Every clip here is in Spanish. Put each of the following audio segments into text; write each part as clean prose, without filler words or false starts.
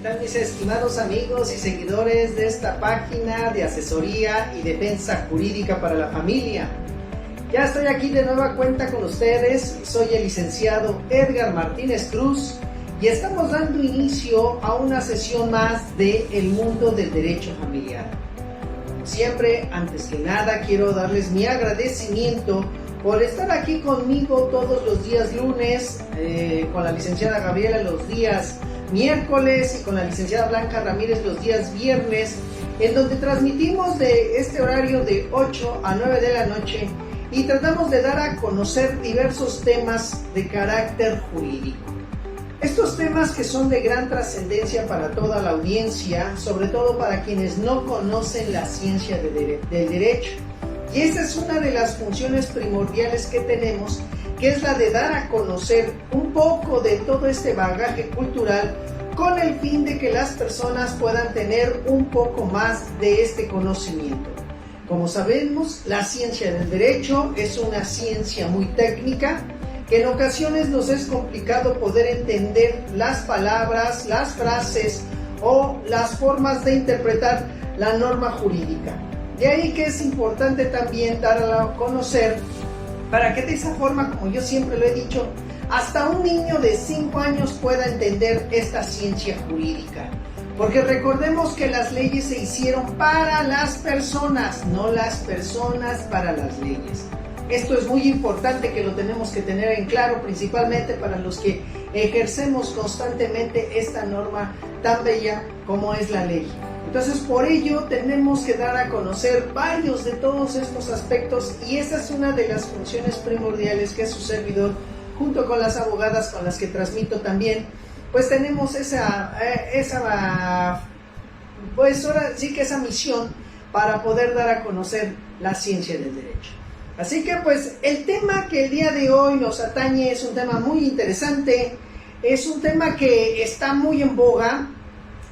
tal, mis estimados amigos y seguidores de esta página de asesoría y defensa jurídica para la familia? Ya estoy aquí de nueva cuenta con ustedes, soy el licenciado Edgar Martínez Cruz y estamos dando inicio a una sesión más de El Mundo del Derecho Familiar. Siempre, antes que nada, quiero darles mi agradecimiento por estar aquí conmigo todos los días lunes, con la licenciada Gabriela los días miércoles y con la licenciada Blanca Ramírez los días viernes, en donde transmitimos de este horario de 8 a 9 de la noche y tratamos de dar a conocer diversos temas de carácter jurídico. Estos temas que son de gran trascendencia para toda la audiencia, sobre todo para quienes no conocen la ciencia del derecho. Y esa es una de las funciones primordiales que tenemos, que es la de dar a conocer un poco de todo este bagaje cultural con el fin de que las personas puedan tener un poco más de este conocimiento. Como sabemos, la ciencia del derecho es una ciencia muy técnica, que en ocasiones nos es complicado poder entender las palabras, las frases o las formas de interpretar la norma jurídica. De ahí que es importante también darla a conocer para que de esa forma, como yo siempre lo he dicho, hasta un niño de 5 años pueda entender esta ciencia jurídica. Porque recordemos que las leyes se hicieron para las personas, no las personas para las leyes. Esto es muy importante que lo tenemos que tener en claro, principalmente para los que ejercemos constantemente esta norma tan bella como es la ley. Entonces, por ello tenemos que dar a conocer varios de todos estos aspectos y esa es una de las funciones primordiales que su servidor, junto con las abogadas con las que transmito también, pues tenemos pues ahora sí que esa misión para poder dar a conocer la ciencia del derecho. Así que pues el tema que el día de hoy nos atañe es un tema muy interesante, es un tema que está muy en boga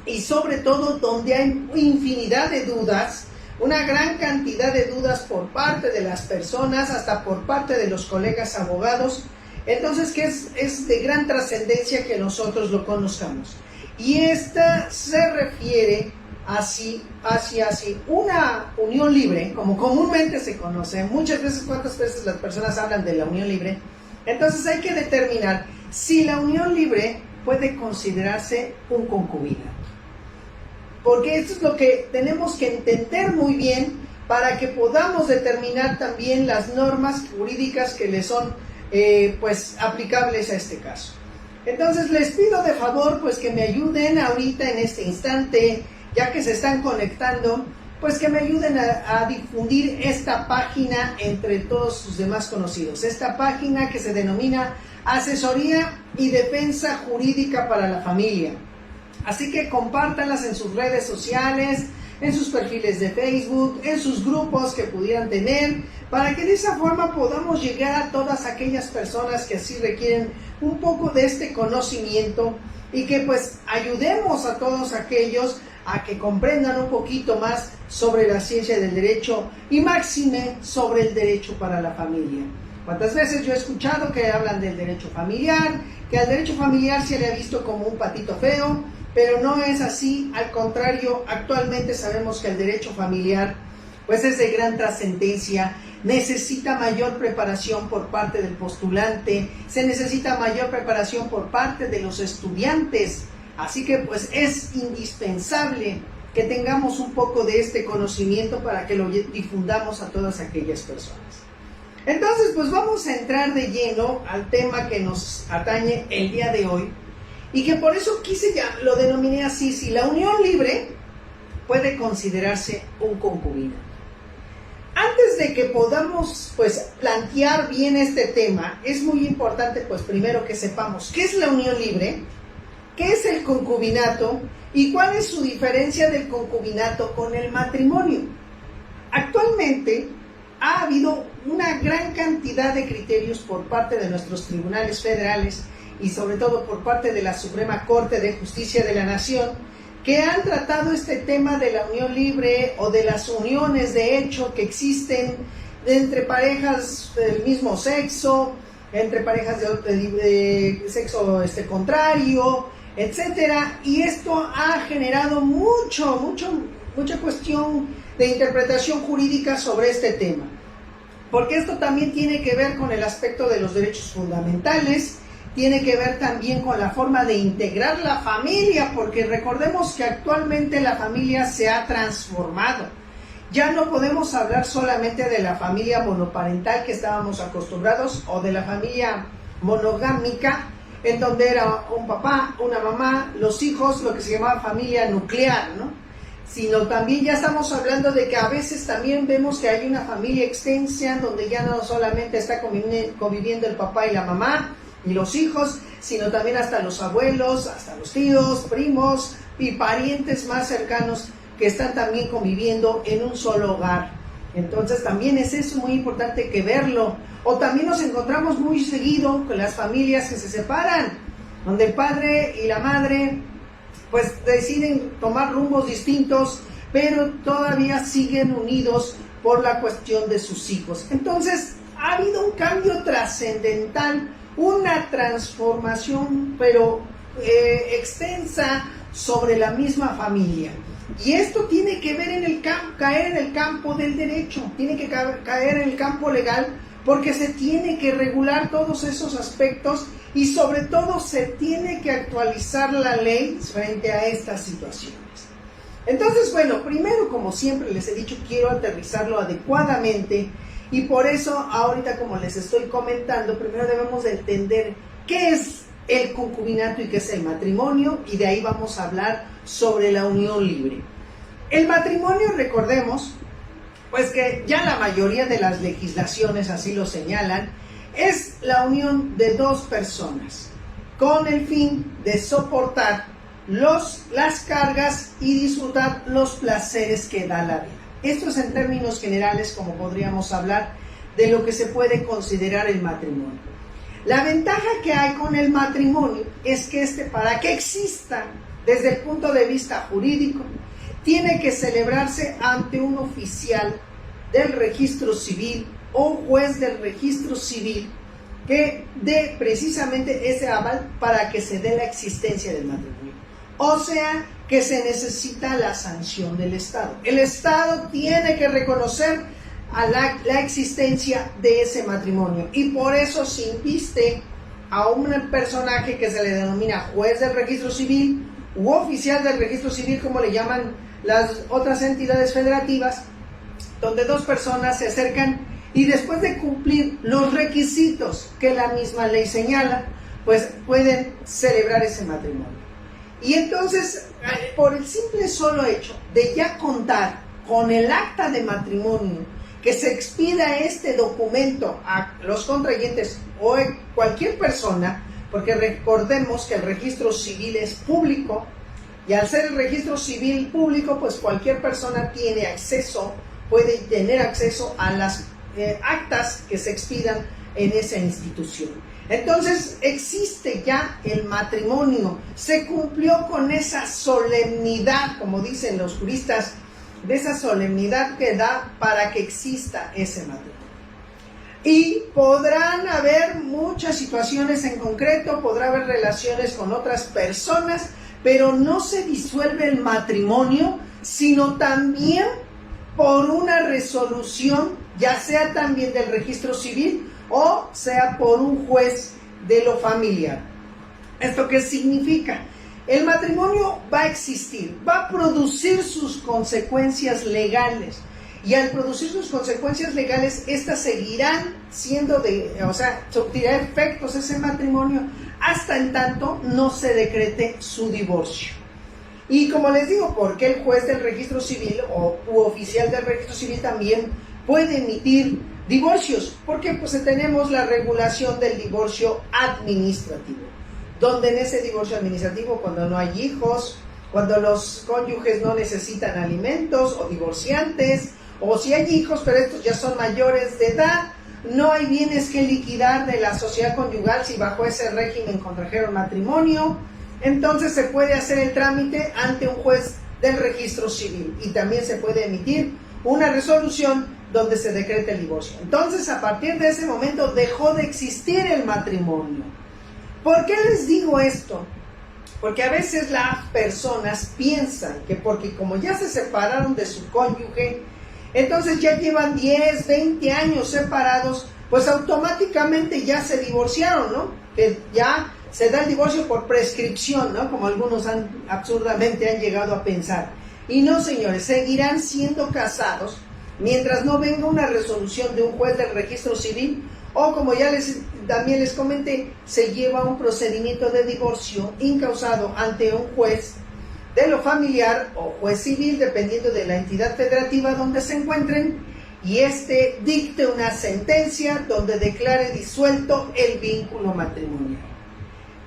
y sobre todo donde hay infinidad de dudas, una gran cantidad de dudas por parte de las personas, hasta por parte de los colegas abogados. Entonces, que es de gran trascendencia que nosotros lo conozcamos. Y esta se refiere hacia una unión libre, como comúnmente se conoce. Muchas veces, ¿cuántas veces las personas hablan de la unión libre? Entonces hay que determinar si la unión libre puede considerarse un concubinato. Porque esto es lo que tenemos que entender muy bien para que podamos determinar también las normas jurídicas que le son pues aplicables a este caso. Entonces les pido de favor pues que me ayuden ahorita en este instante, ya que se están conectando, pues que me ayuden a difundir esta página entre todos sus demás conocidos. Esta página que se denomina Asesoría y Defensa Jurídica para la Familia. Así que compártanlas en sus redes sociales, en sus perfiles de Facebook, en sus grupos que pudieran tener, para que de esa forma podamos llegar a todas aquellas personas que así requieren un poco de este conocimiento y que pues ayudemos a todos aquellos a que comprendan un poquito más sobre la ciencia del derecho y máxime sobre el derecho para la familia. ¿Cuántas veces yo he escuchado que hablan del derecho familiar, que al derecho familiar se le ha visto como un patito feo? Pero no es así, al contrario, actualmente sabemos que el derecho familiar pues es de gran trascendencia, necesita mayor preparación por parte del postulante, se necesita mayor preparación por parte de los estudiantes, así que pues es indispensable que tengamos un poco de este conocimiento para que lo difundamos a todas aquellas personas. Entonces pues vamos a entrar de lleno al tema que nos atañe el día de hoy, y que por eso lo denominé así, si la unión libre puede considerarse un concubinato. Antes de que podamos pues plantear bien este tema, es muy importante pues primero que sepamos qué es la unión libre, qué es el concubinato y cuál es su diferencia del concubinato con el matrimonio. Actualmente ha habido una gran cantidad de criterios por parte de nuestros tribunales federales y sobre todo por parte de la Suprema Corte de Justicia de la Nación, que han tratado este tema de la unión libre o de las uniones de hecho que existen entre parejas del mismo sexo, entre parejas de sexo contrario, etcétera, y esto ha generado mucha cuestión de interpretación jurídica sobre este tema, porque esto también tiene que ver con el aspecto de los derechos fundamentales, tiene que ver también con la forma de integrar la familia, porque recordemos que actualmente la familia se ha transformado. Ya no podemos hablar solamente de la familia monoparental que estábamos acostumbrados, o de la familia monogámica, en donde era un papá, una mamá, los hijos, lo que se llamaba familia nuclear, ¿no? Sino también ya estamos hablando de que a veces también vemos que hay una familia extensa, donde ya no solamente está conviviendo el papá y la mamá y los hijos, sino también hasta los abuelos, hasta los tíos, primos y parientes más cercanos que están también conviviendo en un solo hogar. Entonces también es eso muy importante que verlo. O también nos encontramos muy seguido con las familias que se separan, donde el padre y la madre pues deciden tomar rumbos distintos, pero todavía siguen unidos por la cuestión de sus hijos. Entonces ha habido un cambio trascendental, una transformación pero extensa sobre la misma familia. Y esto tiene que ver caer en el campo del derecho, tiene que caer en el campo legal, porque se tiene que regular todos esos aspectos y sobre todo se tiene que actualizar la ley frente a estas situaciones. Entonces, bueno, primero, como siempre les he dicho, quiero aterrizarlo adecuadamente, y por eso ahorita, como les estoy comentando, primero debemos de entender qué es el concubinato y qué es el matrimonio, y de ahí vamos a hablar sobre la unión libre. El matrimonio, recordemos, pues que ya la mayoría de las legislaciones así lo señalan, es la unión de dos personas con el fin de soportar las cargas y disfrutar los placeres que da la vida. Esto es en términos generales como podríamos hablar de lo que se puede considerar el matrimonio. La ventaja que hay con el matrimonio es que para que exista desde el punto de vista jurídico, tiene que celebrarse ante un oficial del registro civil o juez del registro civil que dé precisamente ese aval para que se dé la existencia del matrimonio. O sea, que se necesita la sanción del Estado. El Estado tiene que reconocer la existencia de ese matrimonio, y por eso se inviste a un personaje que se le denomina juez del registro civil u oficial del registro civil, como le llaman las otras entidades federativas, donde dos personas se acercan y después de cumplir los requisitos que la misma ley señala, pues pueden celebrar ese matrimonio. Y entonces, por el simple solo hecho de ya contar con el acta de matrimonio, que se expida este documento a los contrayentes o cualquier persona, porque recordemos que el registro civil es público, y al ser el registro civil público, pues cualquier persona puede tener acceso a las actas que se expidan en esa institución. Entonces existe ya el matrimonio, se cumplió con esa solemnidad, como dicen los juristas, de esa solemnidad que da para que exista ese matrimonio. Y podrán haber muchas situaciones en concreto, podrá haber relaciones con otras personas, pero no se disuelve el matrimonio, sino también por una resolución, ya sea también del registro civil o sea por un juez de lo familiar. ¿Esto qué significa? El matrimonio va a existir, va a producir sus consecuencias legales, y al producir sus consecuencias legales, estas seguirán siendo surtirá efectos ese matrimonio hasta en tanto no se decrete su divorcio. Y como les digo, porque el juez del registro civil u oficial del registro civil también puede emitir divorcios, porque pues tenemos la regulación del divorcio administrativo, donde en ese divorcio administrativo, cuando no hay hijos, cuando los cónyuges no necesitan alimentos o divorciantes, o si hay hijos pero estos ya son mayores de edad, no hay bienes que liquidar de la sociedad conyugal si bajo ese régimen contrajeron matrimonio, entonces se puede hacer el trámite ante un juez del registro civil, y también se puede emitir una resolución donde se decrete el divorcio. Entonces, a partir de ese momento dejó de existir el matrimonio. ¿Por qué les digo esto? Porque a veces las personas piensan que porque como ya se separaron de su cónyuge, entonces ya llevan 10, 20 años separados, pues automáticamente ya se divorciaron, ¿no? Que ya se da el divorcio por prescripción, ¿no? Como algunos absurdamente han llegado a pensar. Y no, señores, seguirán siendo casados mientras no venga una resolución de un juez del registro civil, o como ya también les comenté, se lleva un procedimiento de divorcio incausado ante un juez de lo familiar o juez civil, dependiendo de la entidad federativa donde se encuentren, y dicte una sentencia donde declare disuelto el vínculo matrimonial.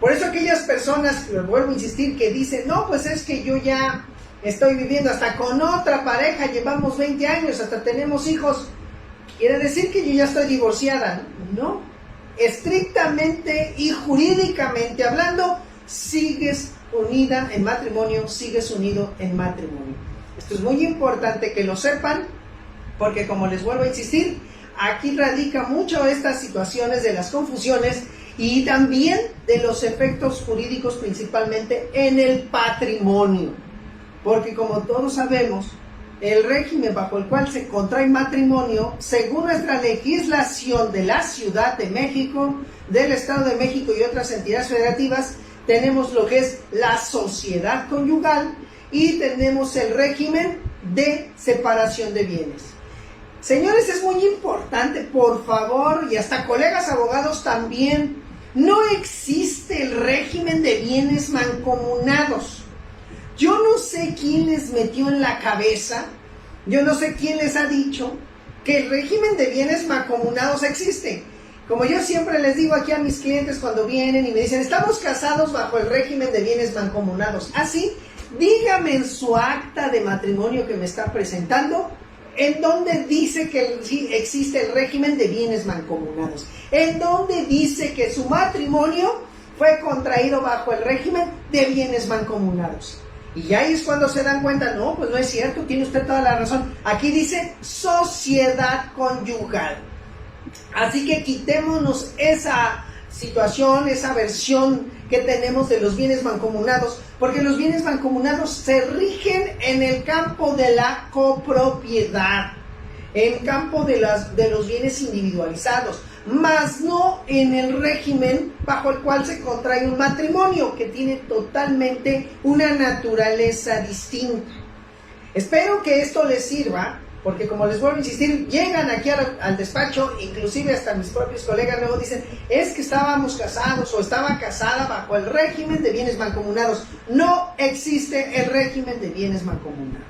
Por eso aquellas personas, les vuelvo a insistir, que dicen, no, pues es que yo ya estoy viviendo hasta con otra pareja, llevamos 20 años, hasta tenemos hijos, quiere decir que yo ya estoy divorciada. No, estrictamente y jurídicamente hablando, sigues unida en matrimonio, sigues unido en matrimonio. Esto es muy importante que lo sepan, porque como les vuelvo a insistir, aquí radica mucho estas situaciones de las confusiones y también de los efectos jurídicos, principalmente en el patrimonio. Porque como todos sabemos, el régimen bajo el cual se contrae matrimonio, según nuestra legislación de la Ciudad de México, del Estado de México y otras entidades federativas, tenemos lo que es la sociedad conyugal y tenemos el régimen de separación de bienes. Señores, es muy importante, por favor, y hasta colegas abogados también, no existe el régimen de bienes mancomunados. Yo no sé quién les metió en la cabeza, yo no sé quién les ha dicho que el régimen de bienes mancomunados existe. Como yo siempre les digo aquí a mis clientes cuando vienen y me dicen, estamos casados bajo el régimen de bienes mancomunados. Así, dígame en su acta de matrimonio que me está presentando, en donde dice que existe el régimen de bienes mancomunados, en donde dice que su matrimonio fue contraído bajo el régimen de bienes mancomunados. Y ahí es cuando se dan cuenta, no, pues no es cierto, tiene usted toda la razón. Aquí dice sociedad conyugal. Así que quitémonos esa situación, esa versión que tenemos de los bienes mancomunados, porque los bienes mancomunados se rigen en el campo de la copropiedad, en el campo de los bienes individualizados, más no en el régimen bajo el cual se contrae un matrimonio, que tiene totalmente una naturaleza distinta. Espero que esto les sirva, porque como les vuelvo a insistir, llegan aquí al despacho, inclusive hasta mis propios colegas luego dicen, es que estábamos casados o estaba casada bajo el régimen de bienes mancomunados. No existe el régimen de bienes mancomunados.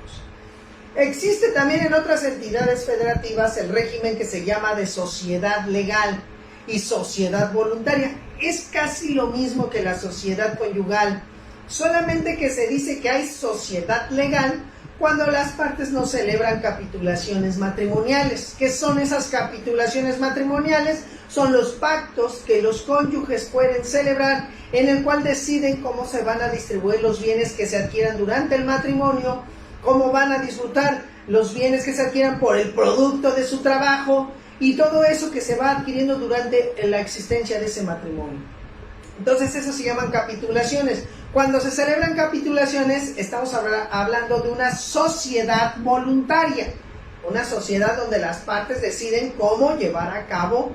Existe también en otras entidades federativas el régimen que se llama de sociedad legal y sociedad voluntaria. Es casi lo mismo que la sociedad conyugal, solamente que se dice que hay sociedad legal cuando las partes no celebran capitulaciones matrimoniales. ¿Qué son esas capitulaciones matrimoniales? Son los pactos que los cónyuges pueden celebrar, en el cual deciden cómo se van a distribuir los bienes que se adquieran durante el matrimonio, cómo van a disfrutar los bienes que se adquieran por el producto de su trabajo y todo eso que se va adquiriendo durante la existencia de ese matrimonio. Entonces eso se llaman capitulaciones. Cuando se celebran capitulaciones estamos hablando de una sociedad voluntaria, una sociedad donde las partes deciden cómo llevar a cabo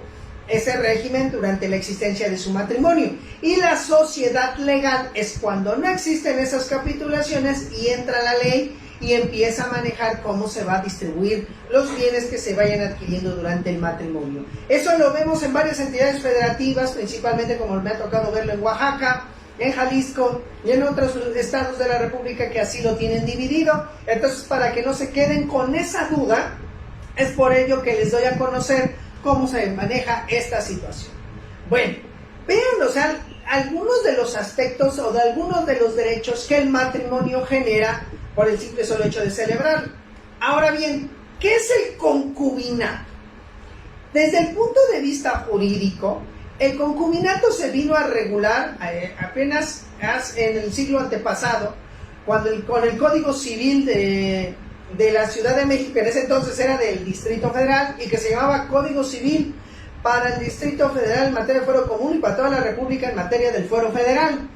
ese régimen durante la existencia de su matrimonio. Y la sociedad legal es cuando no existen esas capitulaciones y entra la ley y empieza a manejar cómo se va a distribuir los bienes que se vayan adquiriendo durante el matrimonio. Eso lo vemos en varias entidades federativas, principalmente como me ha tocado verlo en Oaxaca, en Jalisco y en otros estados de la República que así lo tienen dividido. Entonces, para que no se queden con esa duda, es por ello que les doy a conocer cómo se maneja esta situación. Bueno, vean, o sea, algunos de los aspectos o de algunos de los derechos que el matrimonio genera por el simple solo hecho de celebrar. Ahora bien, ¿qué es el concubinato? Desde el punto de vista jurídico, el concubinato se vino a regular apenas en el siglo antepasado, cuando con el Código Civil de la Ciudad de México, en ese entonces era del Distrito Federal, y que se llamaba Código Civil para el Distrito Federal en materia de fuero común y para toda la República en materia del fuero federal.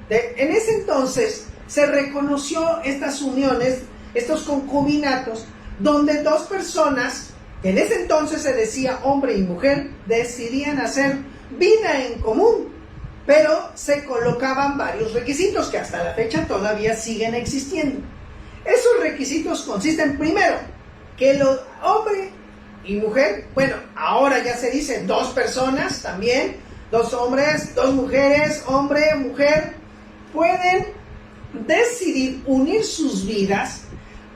En ese entonces se reconoció estas uniones, estos concubinatos, donde dos personas, en ese entonces se decía hombre y mujer, decidían hacer vida en común, pero se colocaban varios requisitos que hasta la fecha todavía siguen existiendo. Esos requisitos consisten primero, que los hombre y mujer, bueno, ahora ya se dice dos personas también, dos hombres, dos mujeres, hombre, mujer, pueden decidir unir sus vidas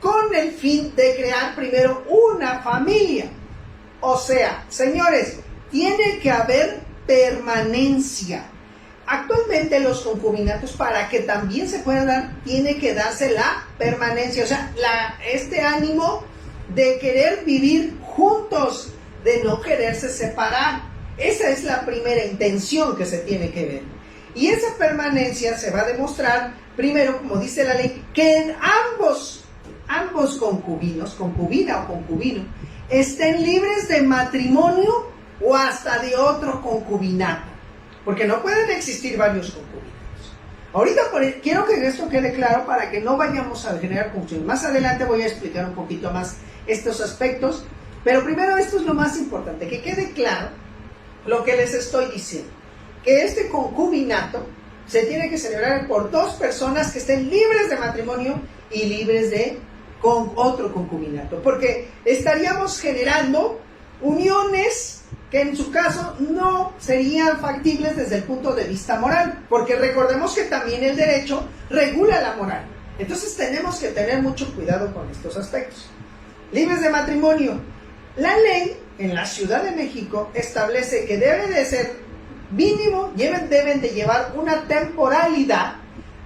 con el fin de crear primero una familia. O sea, señores, tiene que haber permanencia. Actualmente los concubinatos, para que también se pueda dar, tiene que darse la permanencia, o sea, este ánimo de querer vivir juntos, de no quererse separar. Esa es la primera intención que se tiene que ver. Y esa permanencia se va a demostrar, primero, como dice la ley, que en ambos concubinos, concubina o concubino, estén libres de matrimonio o hasta de otro concubinato. Porque no pueden existir varios concubinos. Ahorita quiero que esto quede claro para que no vayamos a generar confusión. Más adelante voy a explicar un poquito más estos aspectos, pero primero esto es lo más importante, que quede claro lo que les estoy diciendo, que este concubinato se tiene que celebrar por dos personas que estén libres de matrimonio y libres de con otro concubinato, porque estaríamos generando uniones que en su caso no serían factibles desde el punto de vista moral, porque recordemos que también el derecho regula la moral. Entonces tenemos que tener mucho cuidado con estos aspectos. Libres de matrimonio. La ley en la Ciudad de México establece que debe de ser mínimo, deben de llevar una temporalidad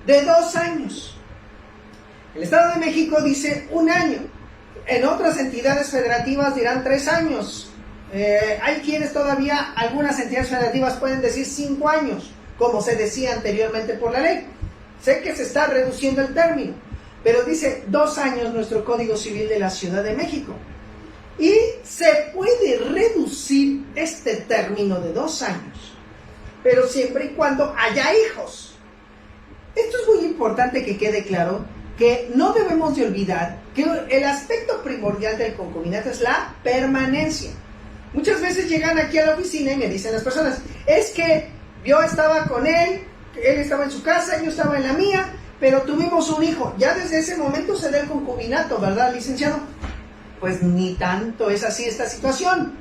de 2 años. El Estado de México dice 1 año. En otras entidades federativas dirán 3 años. Hay quienes todavía, algunas entidades federativas pueden decir 5 años, como se decía anteriormente por la ley. Sé que se está reduciendo el término, pero dice 2 años nuestro Código Civil de la Ciudad de México. Y se puede reducir este término de 2 años, pero siempre y cuando haya hijos. Esto es muy importante que quede claro, que no debemos de olvidar que el aspecto primordial del concubinato es la permanencia. Muchas veces llegan aquí a la oficina y me dicen las personas, es que yo estaba con él estaba en su casa, yo estaba en la mía, pero tuvimos un hijo. Ya desde ese momento se da el concubinato, ¿verdad, licenciado? Pues ni tanto es así esta situación.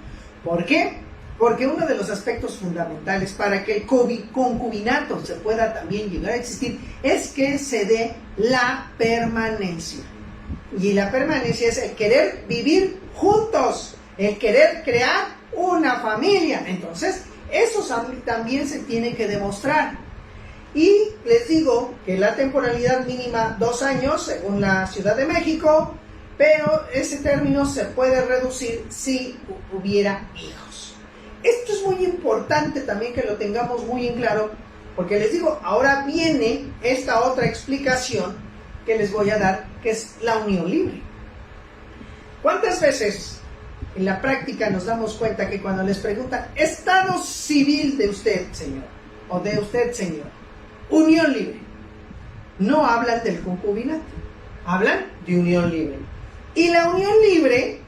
¿Por qué? Porque uno de los aspectos fundamentales para que el concubinato se pueda también llegar a existir es que se dé la permanencia. Y la permanencia es el querer vivir juntos, el querer crear una familia. Entonces, eso también se tiene que demostrar. Y les digo que la temporalidad mínima 2 años, según la Ciudad de México, pero ese término se puede reducir si hubiera hijos. Esto es muy importante también que lo tengamos muy en claro, porque les digo, ahora viene esta otra explicación que les voy a dar, que es la unión libre. ¿Cuántas veces en la práctica nos damos cuenta que cuando les preguntan estado civil de usted, señor, o de usted, señor, unión libre, no hablan del concubinato, hablan de unión libre? Y la unión libre,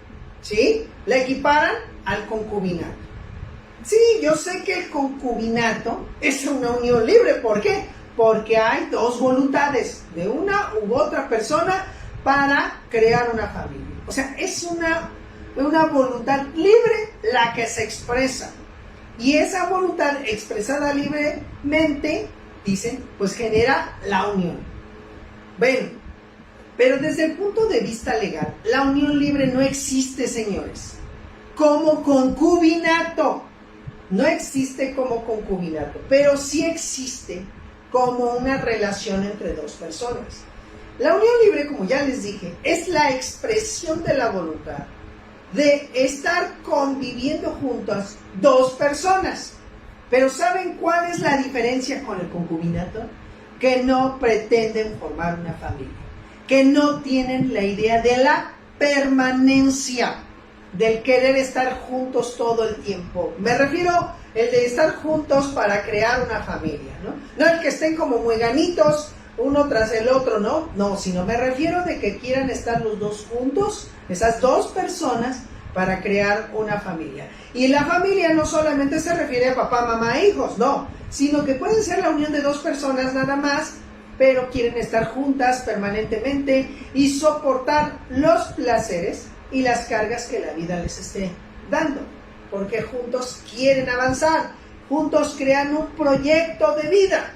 ¿sí?, la equiparan al concubinato. Sí, yo sé que el concubinato es una unión libre. ¿Por qué? Porque hay 2 voluntades de una u otra persona para crear una familia. O sea, es una voluntad libre la que se expresa. Y esa voluntad expresada libremente, dicen, pues genera la unión. Bueno, pero desde el punto de vista legal, la unión libre no existe, señores, como concubinato. No existe como concubinato, pero sí existe como una relación entre 2 personas. La unión libre, como ya les dije, es la expresión de la voluntad de estar conviviendo juntas 2 personas. Pero ¿saben cuál es la diferencia con el concubinato? Que no pretenden formar una familia, que no tienen la idea de la permanencia, del querer estar juntos todo el tiempo. Me refiero el de estar juntos para crear una familia, ¿no? No el que estén como mueganitos uno tras el otro, no, sino me refiero de que quieran estar los dos juntos, esas dos personas, para crear una familia. Y la familia no solamente se refiere a papá, mamá, hijos, no, sino que pueden ser la unión de dos personas nada más, pero quieren estar juntas permanentemente y soportar los placeres y las cargas que la vida les esté dando, porque juntos quieren avanzar, juntos crean un proyecto de vida,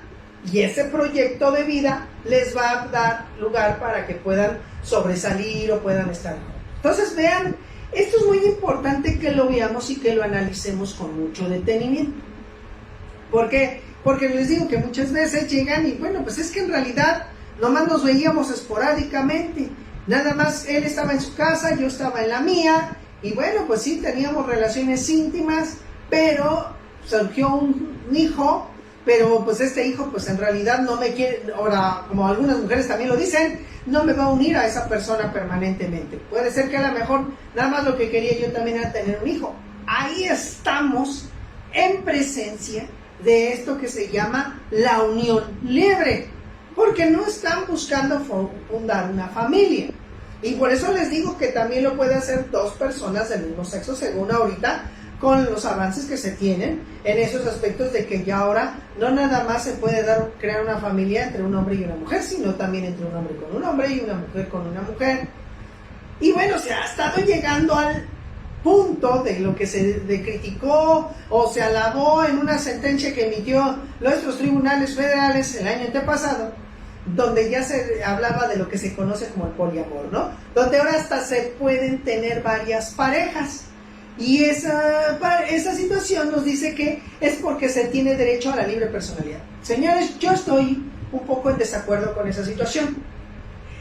y ese proyecto de vida les va a dar lugar para que puedan sobresalir o puedan estar juntos. Entonces vean, esto es muy importante que lo veamos y que lo analicemos con mucho detenimiento. ¿Por qué? Porque les digo que muchas veces llegan y bueno, pues es que en realidad nomás nos veíamos esporádicamente, nada más él estaba en su casa, yo estaba en la mía, y bueno, pues sí, teníamos relaciones íntimas, pero surgió un hijo, pero pues este hijo pues en realidad no me quiere, ahora como algunas mujeres también lo dicen, no me va a unir a esa persona permanentemente. Puede ser que a lo mejor nada más lo que quería yo también era tener un hijo. Ahí estamos en presencia de esto que se llama la unión libre, porque no están buscando fundar una familia. Y por eso les digo que también lo puede hacer dos personas del mismo sexo, según ahorita, con los avances que se tienen en esos aspectos de que ya ahora no nada más se puede crear una familia entre un hombre y una mujer, sino también entre un hombre con un hombre y una mujer con una mujer. Y bueno, se ha estado llegando al punto de lo que se criticó o se alabó en una sentencia que emitió nuestros tribunales federales el año antepasado, donde ya se hablaba de lo que se conoce como el poliamor, ¿no? Donde ahora hasta se pueden tener varias parejas. Y esa situación nos dice que es porque se tiene derecho a la libre personalidad. Señores, yo estoy un poco en desacuerdo con esa situación.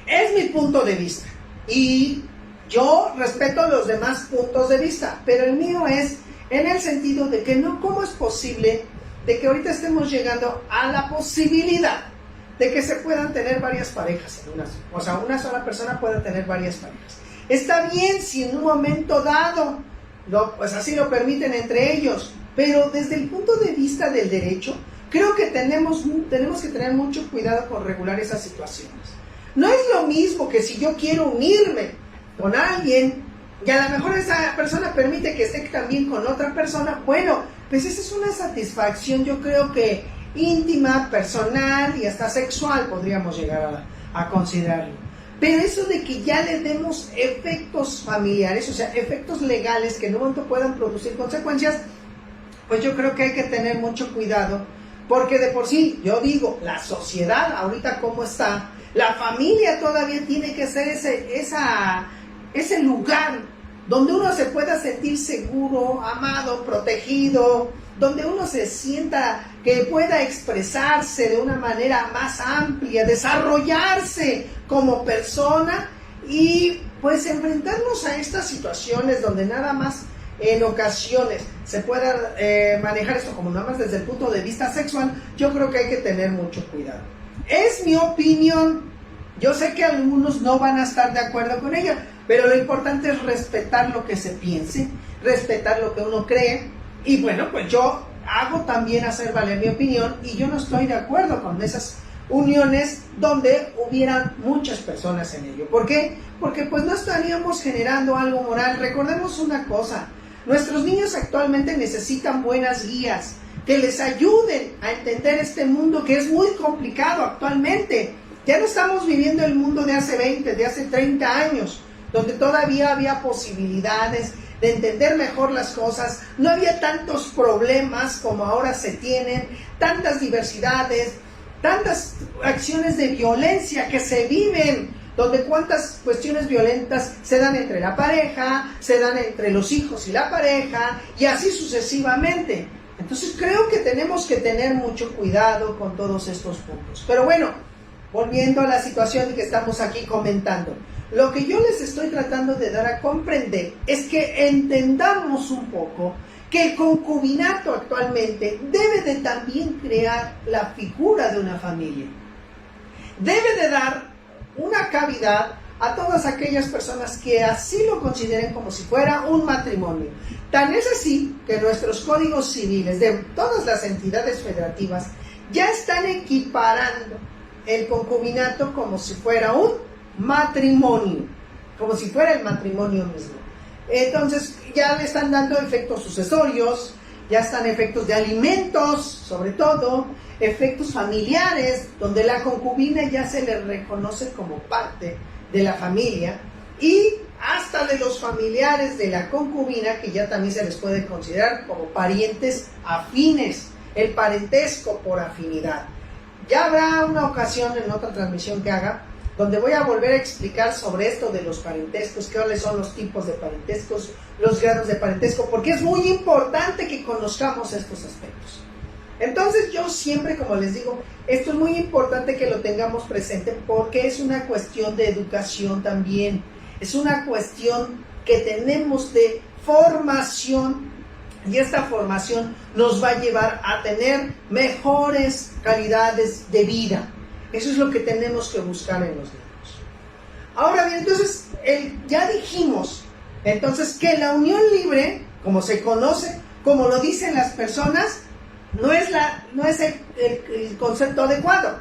Es mi punto de vista. Y yo respeto los demás puntos de vista. Pero el mío es en el sentido de que no, ¿cómo es posible de que ahorita estemos llegando a la posibilidad de que se puedan tener varias parejas una sola persona pueda tener varias parejas? Está bien si en un momento dado pues así lo permiten entre ellos, pero desde el punto de vista del derecho, creo que tenemos que tener mucho cuidado con regular esas situaciones. No es lo mismo que si yo quiero unirme con alguien y a lo mejor esa persona permite que esté también con otra persona, bueno, pues esa es una satisfacción, yo creo que íntima, personal y hasta sexual podríamos llegar a considerarlo. Pero eso de que ya le demos efectos familiares, o sea, efectos legales que en un momento puedan producir consecuencias, pues yo creo que hay que tener mucho cuidado, porque de por sí, yo digo, la sociedad ahorita como está, la familia todavía tiene que ser ese lugar donde uno se pueda sentir seguro, amado, protegido, donde uno se sienta que pueda expresarse de una manera más amplia, desarrollarse como persona y pues enfrentarnos a estas situaciones donde nada más en ocasiones se pueda manejar esto como nada más desde el punto de vista sexual. Yo creo que hay que tener mucho cuidado. Es mi opinión, yo sé que algunos no van a estar de acuerdo con ella, pero lo importante es respetar lo que se piense, respetar lo que uno cree. Y bueno, pues yo hago también hacer valer mi opinión y yo no estoy de acuerdo con esas uniones donde hubieran muchas personas en ello. ¿Por qué? Porque pues no estaríamos generando algo moral. Recordemos una cosa, nuestros niños actualmente necesitan buenas guías que les ayuden a entender este mundo que es muy complicado actualmente. Ya no estamos viviendo el mundo de hace 20, de hace 30 años, donde todavía había posibilidades de entender mejor las cosas, no había tantos problemas como ahora se tienen, tantas diversidades, tantas acciones de violencia que se viven, donde cuántas cuestiones violentas se dan entre la pareja, se dan entre los hijos y la pareja, y así sucesivamente. Entonces creo que tenemos que tener mucho cuidado con todos estos puntos. Pero bueno, volviendo a la situación que estamos aquí comentando, lo que yo les estoy tratando de dar a comprender es que entendamos un poco que el concubinato actualmente debe de también crear la figura de una familia. Debe de dar una cavidad a todas aquellas personas que así lo consideren como si fuera un matrimonio. Tan es así que nuestros códigos civiles de todas las entidades federativas ya están equiparando el concubinato como si fuera un matrimonio, como si fuera el matrimonio mismo. Entonces ya le están dando efectos sucesorios, ya están efectos de alimentos, sobre todo, efectos familiares, donde la concubina ya se le reconoce como parte de la familia, y hasta de los familiares de la concubina, que ya también se les puede considerar como parientes afines, el parentesco por afinidad. Ya habrá una ocasión en otra transmisión que haga, donde voy a volver a explicar sobre esto de los parentescos, cuáles son los tipos de parentescos, los grados de parentesco, porque es muy importante que conozcamos estos aspectos. Entonces yo siempre, como les digo, esto es muy importante que lo tengamos presente, porque es una cuestión de educación también, es una cuestión que tenemos de formación, y esta formación nos va a llevar a tener mejores calidades de vida. Eso es lo que tenemos que buscar en los niños. Ahora bien, entonces, ya dijimos, entonces, que la unión libre, como se conoce, como lo dicen las personas, no es el concepto adecuado.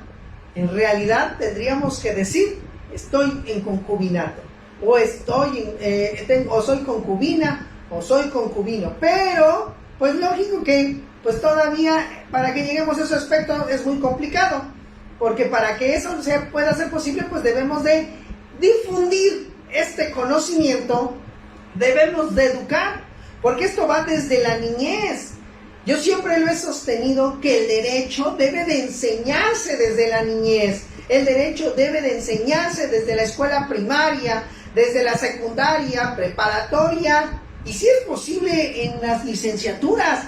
En realidad, tendríamos que decir, estoy en concubinato, o o soy concubina, o soy concubino. Pero, pues lógico que, pues todavía, para que lleguemos a ese aspecto, es muy complicado. Porque para que eso pueda ser posible, pues debemos de difundir este conocimiento, debemos de educar, porque esto va desde la niñez. Yo siempre lo he sostenido que el derecho debe de enseñarse desde la niñez, el derecho debe de enseñarse desde la escuela primaria, desde la secundaria, preparatoria, y si es posible en las licenciaturas.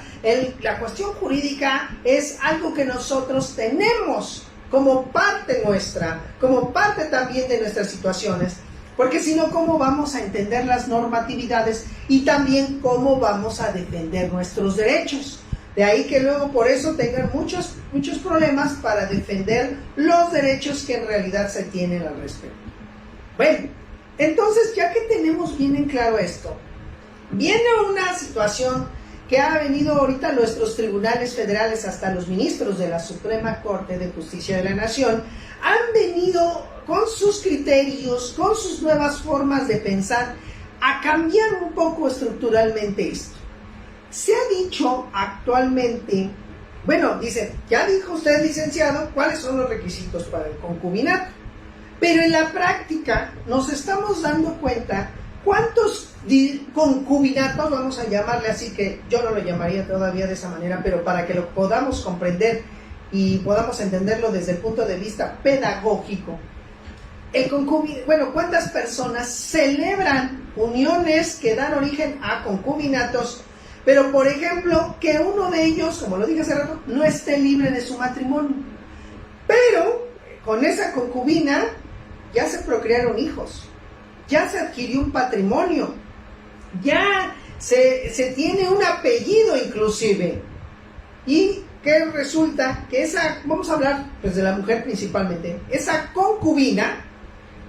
La cuestión jurídica es algo que nosotros tenemos como parte nuestra, como parte también de nuestras situaciones, porque si no, ¿cómo vamos a entender las normatividades y también cómo vamos a defender nuestros derechos? De ahí que luego por eso tengan muchos problemas para defender los derechos que en realidad se tienen al respecto. Bueno, entonces ya que tenemos bien en claro esto, viene una situación que ha venido ahorita a nuestros tribunales federales, hasta los ministros de la Suprema Corte de Justicia de la Nación, han venido con sus criterios, con sus nuevas formas de pensar, a cambiar un poco estructuralmente esto. Se ha dicho actualmente, bueno, dice, ya dijo usted, licenciado, cuáles son los requisitos para el concubinato, pero en la práctica nos estamos dando cuenta cuántos concubinatos, vamos a llamarle así, que yo no lo llamaría todavía de esa manera, pero para que lo podamos comprender y podamos entenderlo desde el punto de vista pedagógico. ¿Cuántas personas celebran uniones que dan origen a concubinatos, pero por ejemplo, que uno de ellos, como lo dije hace rato, no esté libre de su matrimonio? Pero con esa concubina ya se procrearon hijos, ya se adquirió un patrimonio, ya se tiene un apellido inclusive. Y que resulta que vamos a hablar pues de la mujer principalmente, esa concubina,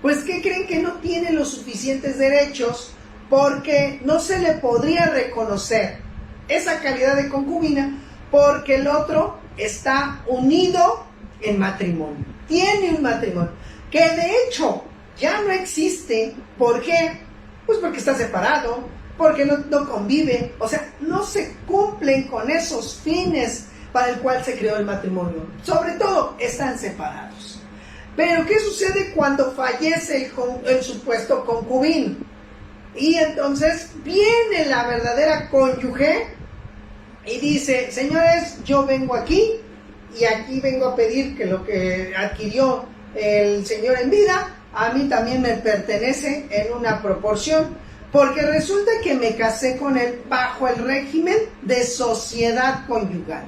pues ¿qué creen? Que no tiene los suficientes derechos, porque no se le podría reconocer esa calidad de concubina, porque el otro está unido en matrimonio, tiene un matrimonio, que de hecho ya no existe. ¿Por qué? Pues porque está separado, porque no convive, o sea, no se cumplen con esos fines para el cual se creó el matrimonio. Sobre todo, están separados. Pero ¿qué sucede cuando fallece el supuesto concubino? Y entonces viene la verdadera cónyuge y dice, señores, yo vengo aquí y aquí vengo a pedir que lo que adquirió el señor en vida, a mí también me pertenece en una proporción, porque resulta que me casé con él bajo el régimen de sociedad conyugal.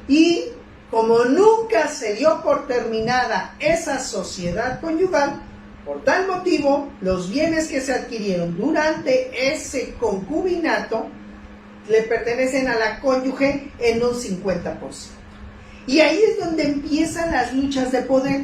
Y como nunca se dio por terminada esa sociedad conyugal, por tal motivo, los bienes que se adquirieron durante ese concubinato le pertenecen a la cónyuge en un 50%. Y ahí es donde empiezan las luchas de poder,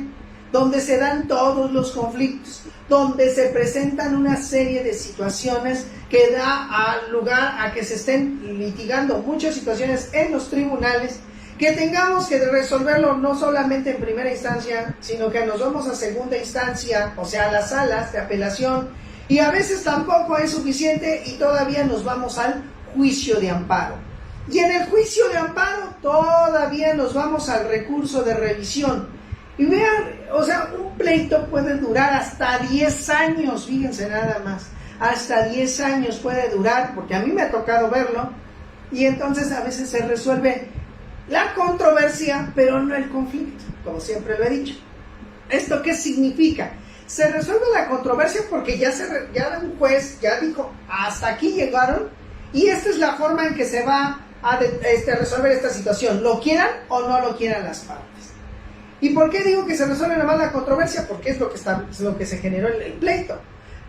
donde se dan todos los conflictos, donde se presentan una serie de situaciones que da lugar a que se estén litigando muchas situaciones en los tribunales, que tengamos que resolverlo no solamente en primera instancia, sino que nos vamos a segunda instancia, o sea, a las salas de apelación, y a veces tampoco es suficiente y todavía nos vamos al juicio de amparo. Y en el juicio de amparo todavía nos vamos al recurso de revisión. Y vean, o sea, un pleito puede durar hasta 10 años, fíjense nada más. Hasta 10 años puede durar, porque a mí me ha tocado verlo, y entonces a veces se resuelve la controversia, pero no el conflicto, como siempre lo he dicho. ¿Esto qué significa? Se resuelve la controversia porque ya un juez ya dijo, hasta aquí llegaron, y esta es la forma en que se va a resolver esta situación, lo quieran o no lo quieran las partes. ¿Y por qué digo que se resuelve nada más la controversia? Porque es lo que se generó el pleito.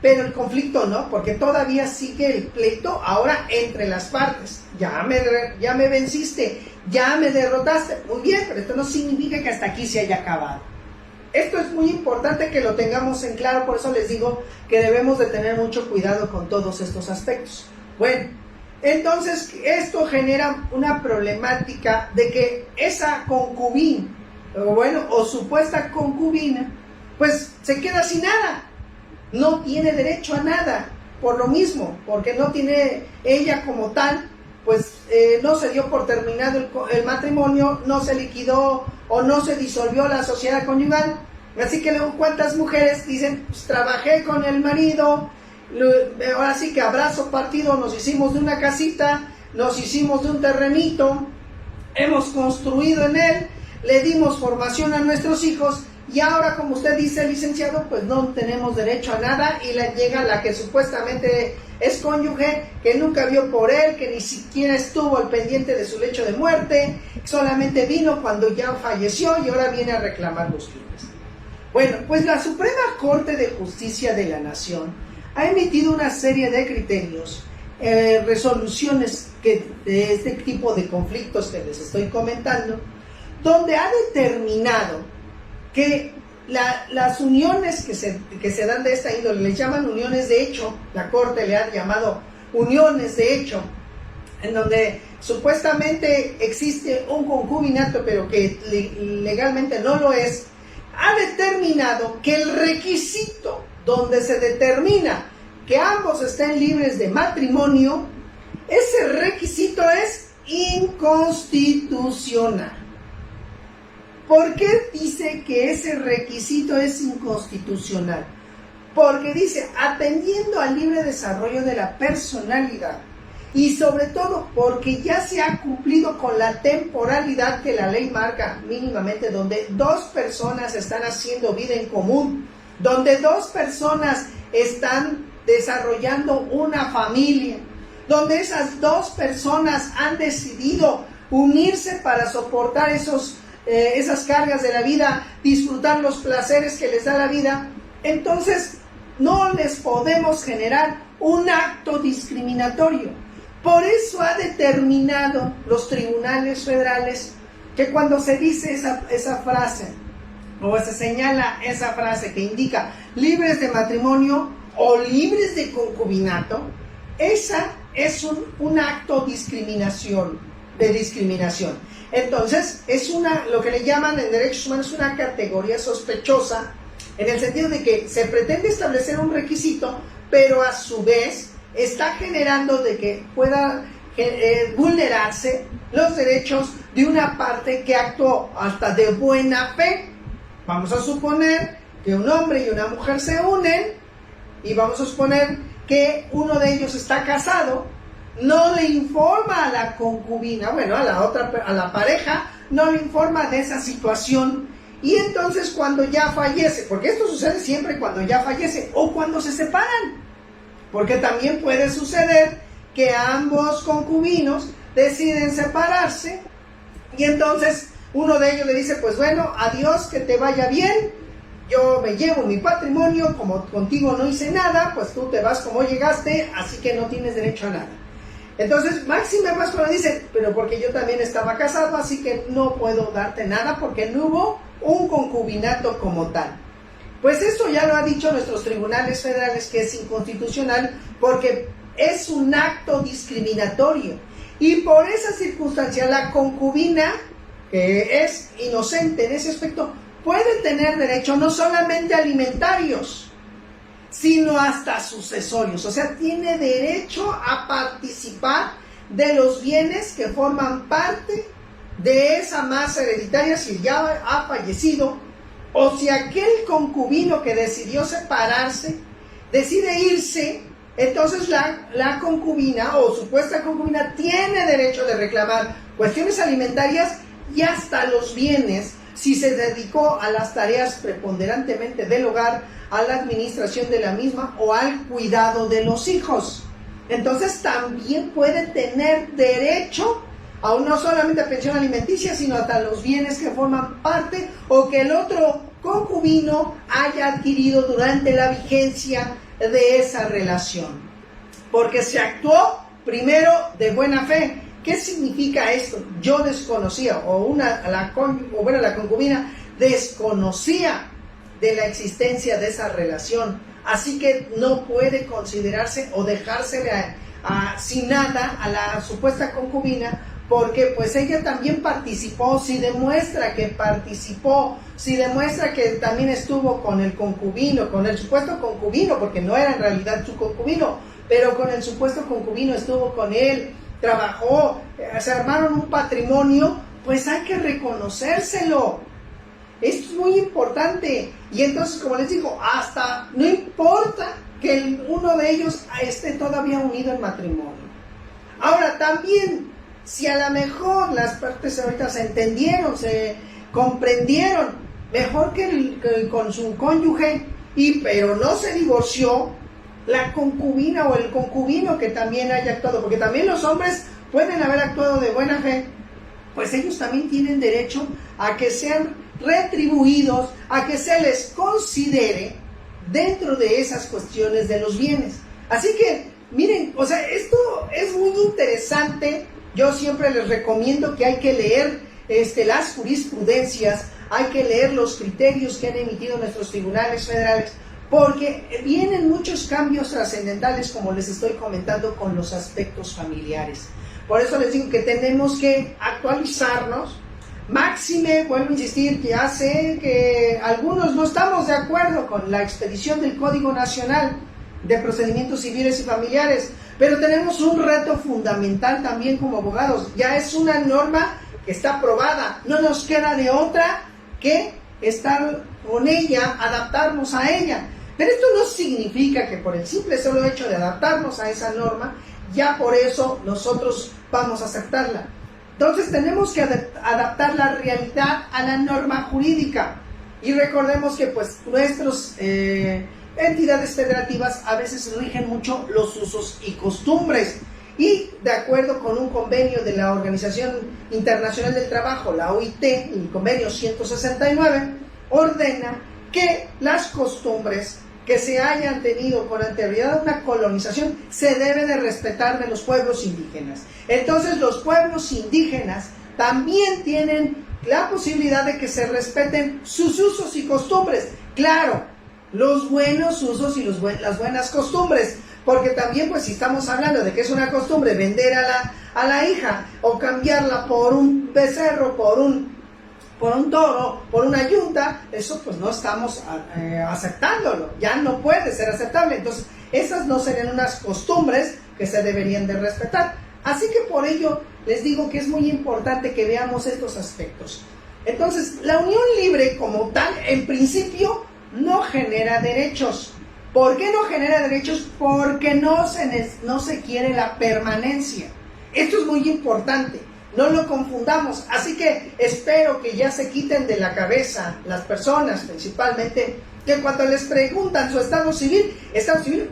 Pero el conflicto no, porque todavía sigue el pleito ahora entre las partes. Ya me venciste, ya me derrotaste. Muy bien, pero esto no significa que hasta aquí se haya acabado. Esto es muy importante que lo tengamos en claro, por eso les digo que debemos de tener mucho cuidado con todos estos aspectos. Bueno, entonces esto genera una problemática de que esa concubina, o supuesta concubina, pues se queda sin nada. No tiene derecho a nada, por lo mismo, porque no tiene ella como tal, pues no se dio por terminado el matrimonio, no se liquidó o no se disolvió la sociedad conyugal. Así que luego, ¿cuántas mujeres dicen, pues trabajé con el marido, ahora sí que abrazo partido, nos hicimos de una casita, nos hicimos de un terrenito, hemos construido en él, le dimos formación a nuestros hijos, y ahora, como usted dice, licenciado, pues no tenemos derecho a nada, y llega la que supuestamente es cónyuge, que nunca vio por él, que ni siquiera estuvo al pendiente de su lecho de muerte, solamente vino cuando ya falleció y ahora viene a reclamar los bienes. Bueno, pues la Suprema Corte de Justicia de la Nación ha emitido una serie de criterios, resoluciones de este tipo de conflictos que les estoy comentando, donde ha determinado que las uniones que se dan de esta índole, le llaman uniones de hecho, la Corte le ha llamado uniones de hecho, en donde supuestamente existe un concubinato, pero que legalmente no lo es, ha determinado que el requisito donde se determina que ambos estén libres de matrimonio, ese requisito es inconstitucional. ¿Por qué dice que ese requisito es inconstitucional? Porque dice, atendiendo al libre desarrollo de la personalidad, y sobre todo porque ya se ha cumplido con la temporalidad que la ley marca mínimamente, donde dos personas están haciendo vida en común, donde dos personas están desarrollando una familia, donde esas dos personas han decidido unirse para soportar esas cargas de la vida, disfrutar los placeres que les da la vida. Entonces no les podemos generar un acto discriminatorio. Por eso ha determinado los tribunales federales que cuando se dice esa frase, o se señala esa frase que indica libres de matrimonio o libres de concubinato, esa es un acto de discriminación. Entonces, es lo que le llaman en derechos humanos una categoría sospechosa, en el sentido de que se pretende establecer un requisito, pero a su vez está generando de que pueda vulnerarse los derechos de una parte que actuó hasta de buena fe. Vamos a suponer que un hombre y una mujer se unen, y vamos a suponer que uno de ellos está casado, no le informa a la concubina, a la pareja, no le informa de esa situación, y entonces cuando ya fallece, porque esto sucede siempre cuando ya fallece o cuando se separan, porque también puede suceder que ambos concubinos deciden separarse, y entonces uno de ellos le dice, pues bueno, adiós, que te vaya bien, yo me llevo mi patrimonio, como contigo no hice nada, pues tú te vas como llegaste, así que no tienes derecho a nada. Entonces, máxime más cuando dice, pero porque yo también estaba casado, así que no puedo darte nada porque no hubo un concubinato como tal. Pues eso ya lo han dicho nuestros tribunales federales, que es inconstitucional porque es un acto discriminatorio. Y por esa circunstancia la concubina, que es inocente en ese aspecto, puede tener derecho no solamente alimentarios, sino hasta sucesorios. O sea, tiene derecho a participar de los bienes que forman parte de esa masa hereditaria si ya ha fallecido, o si aquel concubino que decidió separarse decide irse, entonces la concubina o supuesta concubina tiene derecho de reclamar cuestiones alimentarias y hasta los bienes si se dedicó a las tareas preponderantemente del hogar, a la administración de la misma o al cuidado de los hijos. Entonces también puede tener derecho a no solamente a pensión alimenticia, sino hasta los bienes que forman parte o que el otro concubino haya adquirido durante la vigencia de esa relación. Porque se actuó primero de buena fe. ¿Qué significa esto? Yo desconocía, la concubina desconocía de la existencia de esa relación, así que no puede considerarse o dejársele sin nada a la supuesta concubina, porque pues ella también participó. Si demuestra que participó, si demuestra que también estuvo con el concubino, con el supuesto concubino, porque no era en realidad su concubino, pero con el supuesto concubino estuvo con él, trabajó, se armaron un patrimonio, pues hay que reconocérselo. Esto es muy importante. Y entonces, como les digo, hasta no importa que uno de ellos esté todavía unido en matrimonio. Ahora también, si a lo mejor las partes ahorita se entendieron, se comprendieron mejor que con su cónyuge, pero no se divorció, la concubina o el concubino que también haya actuado, porque también los hombres pueden haber actuado de buena fe, pues ellos también tienen derecho a que sean retribuidos, a que se les considere dentro de esas cuestiones de los bienes. Así que, miren, o sea, esto es muy interesante. Yo siempre les recomiendo que hay que leer las jurisprudencias, hay que leer los criterios que han emitido nuestros tribunales federales, porque vienen muchos cambios trascendentales, como les estoy comentando, con los aspectos familiares. Por eso les digo que tenemos que actualizarnos. Máxime, vuelvo a insistir, que ya sé que algunos no estamos de acuerdo con la expedición del Código Nacional de Procedimientos Civiles y Familiares, pero tenemos un reto fundamental también como abogados. Ya es una norma que está aprobada, no nos queda de otra que estar con ella, adaptarnos a ella. Pero esto no significa que por el simple solo hecho de adaptarnos a esa norma, ya por eso nosotros vamos a aceptarla. Entonces tenemos que adaptar la realidad a la norma jurídica. Y recordemos que pues nuestras entidades federativas a veces rigen mucho los usos y costumbres. Y de acuerdo con un convenio de la Organización Internacional del Trabajo, la OIT, el convenio 169, ordena que las costumbres que se hayan tenido con anterioridad a una colonización se debe de respetar de los pueblos indígenas. Entonces los pueblos indígenas también tienen la posibilidad de que se respeten sus usos y costumbres. Claro, los buenos usos y las buenas costumbres, porque también pues si estamos hablando de que es una costumbre vender a la hija o cambiarla por un becerro, por un toro, por una yunta, eso pues no estamos aceptándolo, ya no puede ser aceptable. Entonces esas no serían unas costumbres que se deberían de respetar. Así que por ello les digo que es muy importante que veamos estos aspectos. Entonces la unión libre como tal en principio no genera derechos. ¿Por qué no genera derechos? Porque no se quiere la permanencia. Esto es muy importante. No lo confundamos, así que espero que ya se quiten de la cabeza las personas, principalmente, que cuando les preguntan su estado civil,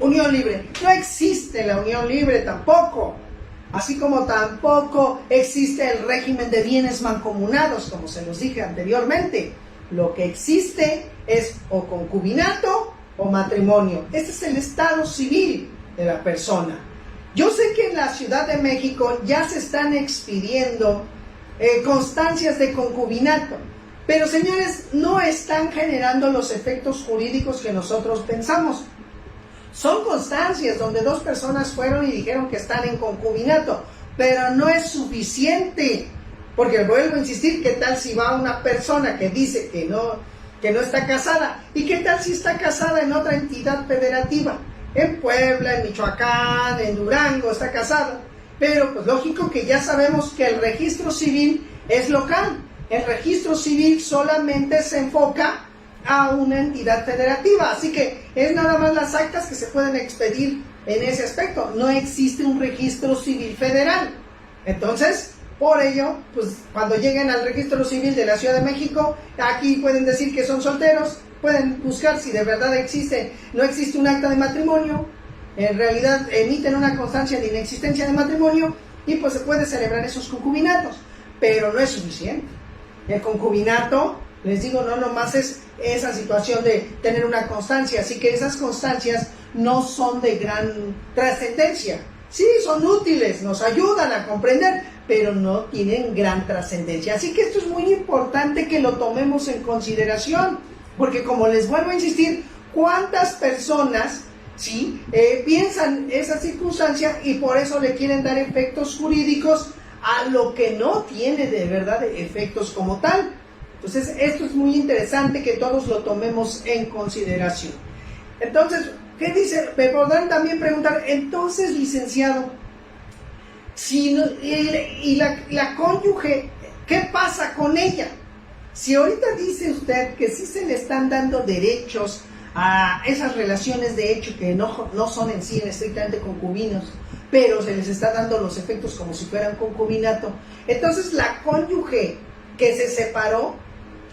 unión libre. No existe la unión libre tampoco, así como tampoco existe el régimen de bienes mancomunados, como se los dije anteriormente. Lo que existe es o concubinato o matrimonio. Este es el estado civil de la persona. Yo sé que en la Ciudad de México ya se están expidiendo constancias de concubinato, Pero señores, no están generando los efectos jurídicos que nosotros pensamos. Son constancias donde dos personas fueron y dijeron que están en concubinato, pero no es suficiente, porque vuelvo a insistir, ¿qué tal si va una persona que dice que no está casada? ¿Y qué tal si está casada en otra entidad federativa? En Puebla, en Michoacán, en Durango está casada, pero pues lógico que ya sabemos que el registro civil es local. El registro civil solamente se enfoca a una entidad federativa, así que es nada más las actas que se pueden expedir en ese aspecto. No existe un registro civil federal. Entonces, por ello, pues cuando lleguen al registro civil de la Ciudad de México, aquí pueden decir que son solteros, pueden buscar si de verdad no existe un acta de matrimonio, en realidad emiten una constancia de inexistencia de matrimonio y pues se puede celebrar esos concubinatos, pero no es suficiente. El concubinato, les digo, no nomás es esa situación de tener una constancia, así que esas constancias no son de gran trascendencia. Sí, son útiles, nos ayudan a comprender, pero no tienen gran trascendencia. Así que esto es muy importante que lo tomemos en consideración, porque como les vuelvo a insistir, ¿cuántas personas piensan esa circunstancia y por eso le quieren dar efectos jurídicos a lo que no tiene de verdad efectos como tal? Entonces, esto es muy interesante que todos lo tomemos en consideración. Entonces, ¿qué dice? Me podrán también preguntar, entonces, licenciado, la cónyuge, ¿qué pasa con ella? Si ahorita dice usted que sí se le están dando derechos a esas relaciones de hecho que no son en sí estrictamente concubinos, pero se les está dando los efectos como si fueran concubinato, entonces la cónyuge que se separó,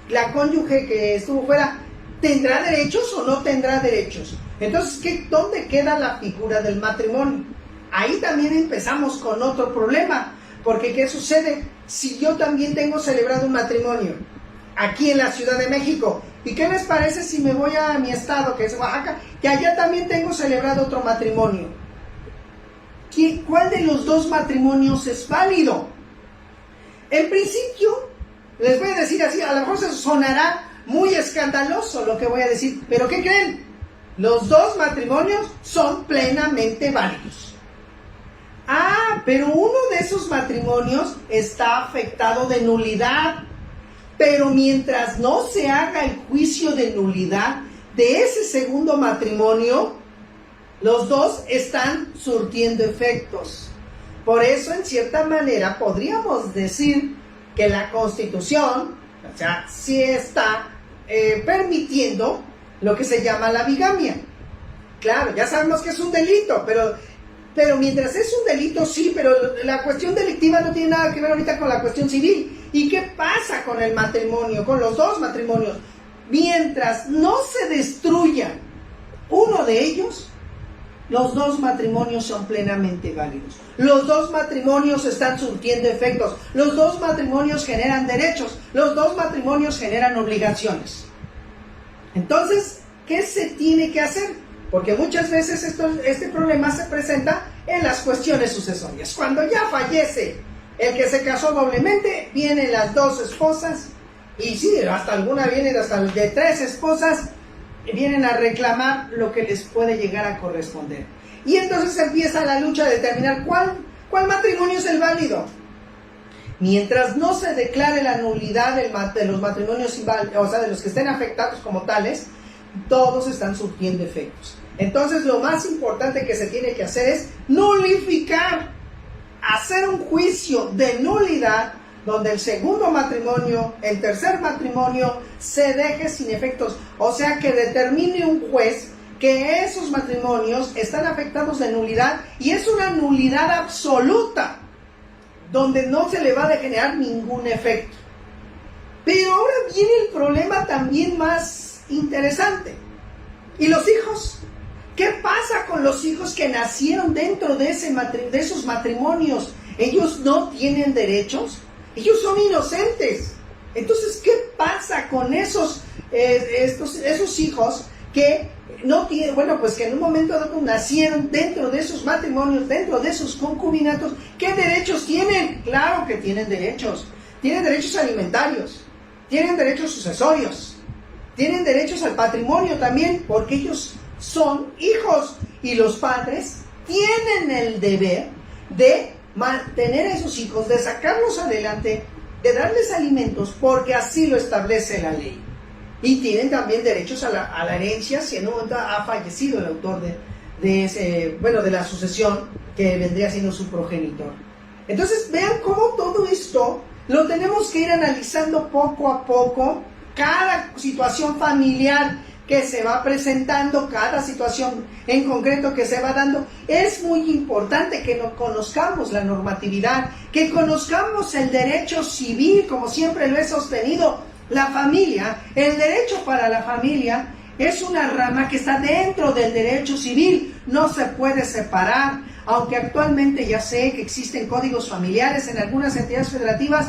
la cónyuge que estuvo fuera, ¿tendrá derechos o no tendrá derechos? Entonces, ¿dónde queda la figura del matrimonio? Ahí también empezamos con otro problema, porque ¿qué sucede? Si yo también tengo celebrado un matrimonio aquí en la Ciudad de México, ¿y qué les parece si me voy a mi estado, que es Oaxaca, que allá también tengo celebrado otro matrimonio? ¿Cuál de los dos matrimonios es válido? En principio, les voy a decir así, a lo mejor se sonará muy escandaloso lo que voy a decir, pero ¿qué creen? Los dos matrimonios son plenamente válidos. Pero uno de esos matrimonios está afectado de nulidad, pero mientras no se haga el juicio de nulidad de ese segundo matrimonio, los dos están surtiendo efectos. Por eso, en cierta manera, podríamos decir que la Constitución, sí está permitiendo lo que se llama la bigamia. Claro, ya sabemos que es un delito, pero mientras es un delito, sí, pero la cuestión delictiva no tiene nada que ver ahorita con la cuestión civil. ¿Y qué pasa con el matrimonio, con los dos matrimonios? Mientras no se destruya uno de ellos, los dos matrimonios son plenamente válidos. Los dos matrimonios están surtiendo efectos. Los dos matrimonios generan derechos. Los dos matrimonios generan obligaciones. Entonces, ¿qué se tiene que hacer? Porque muchas veces este problema se presenta en las cuestiones sucesorias. Cuando ya fallece el que se casó doblemente, vienen las dos esposas, y sí, hasta alguna viene hasta de 3 esposas, vienen a reclamar lo que les puede llegar a corresponder. Y entonces empieza la lucha de determinar cuál matrimonio es el válido. Mientras no se declare la nulidad de los matrimonios inválidos, o sea, de los que estén afectados como tales, todos están surtiendo efectos. Entonces, lo más importante que se tiene que hacer es nulificar, hacer un juicio de nulidad donde el segundo matrimonio, el tercer matrimonio se deje sin efectos, o sea, que determine un juez que esos matrimonios están afectados de nulidad, y es una nulidad absoluta donde no se le va a generar ningún efecto. Pero ahora viene el problema también más interesante. ¿Y los hijos? ¿Qué pasa con los hijos que nacieron dentro de esos matrimonios? ¿Ellos no tienen derechos? Ellos son inocentes. Entonces, ¿qué pasa con esos hijos que no tienen, pues que en un momento dado nacieron dentro de esos matrimonios, dentro de esos concubinatos? ¿Qué derechos tienen? Claro que tienen derechos. Tienen derechos alimentarios, tienen derechos sucesorios, tienen derechos al patrimonio también, porque ellos son hijos y los padres tienen el deber de mantener a esos hijos, de sacarlos adelante, de darles alimentos, porque así lo establece la ley. Y tienen también derechos a la herencia si en un momento ha fallecido el autor de la sucesión, que vendría siendo su progenitor. Entonces vean cómo todo esto lo tenemos que ir analizando poco a poco, cada situación familiar que se va presentando, cada situación en concreto que se va dando. Es muy importante que conozcamos la normatividad, que conozcamos el derecho civil, como siempre lo he sostenido. La familia, el derecho para la familia es una rama que está dentro del derecho civil, no se puede separar, aunque actualmente ya sé que existen códigos familiares en algunas entidades federativas,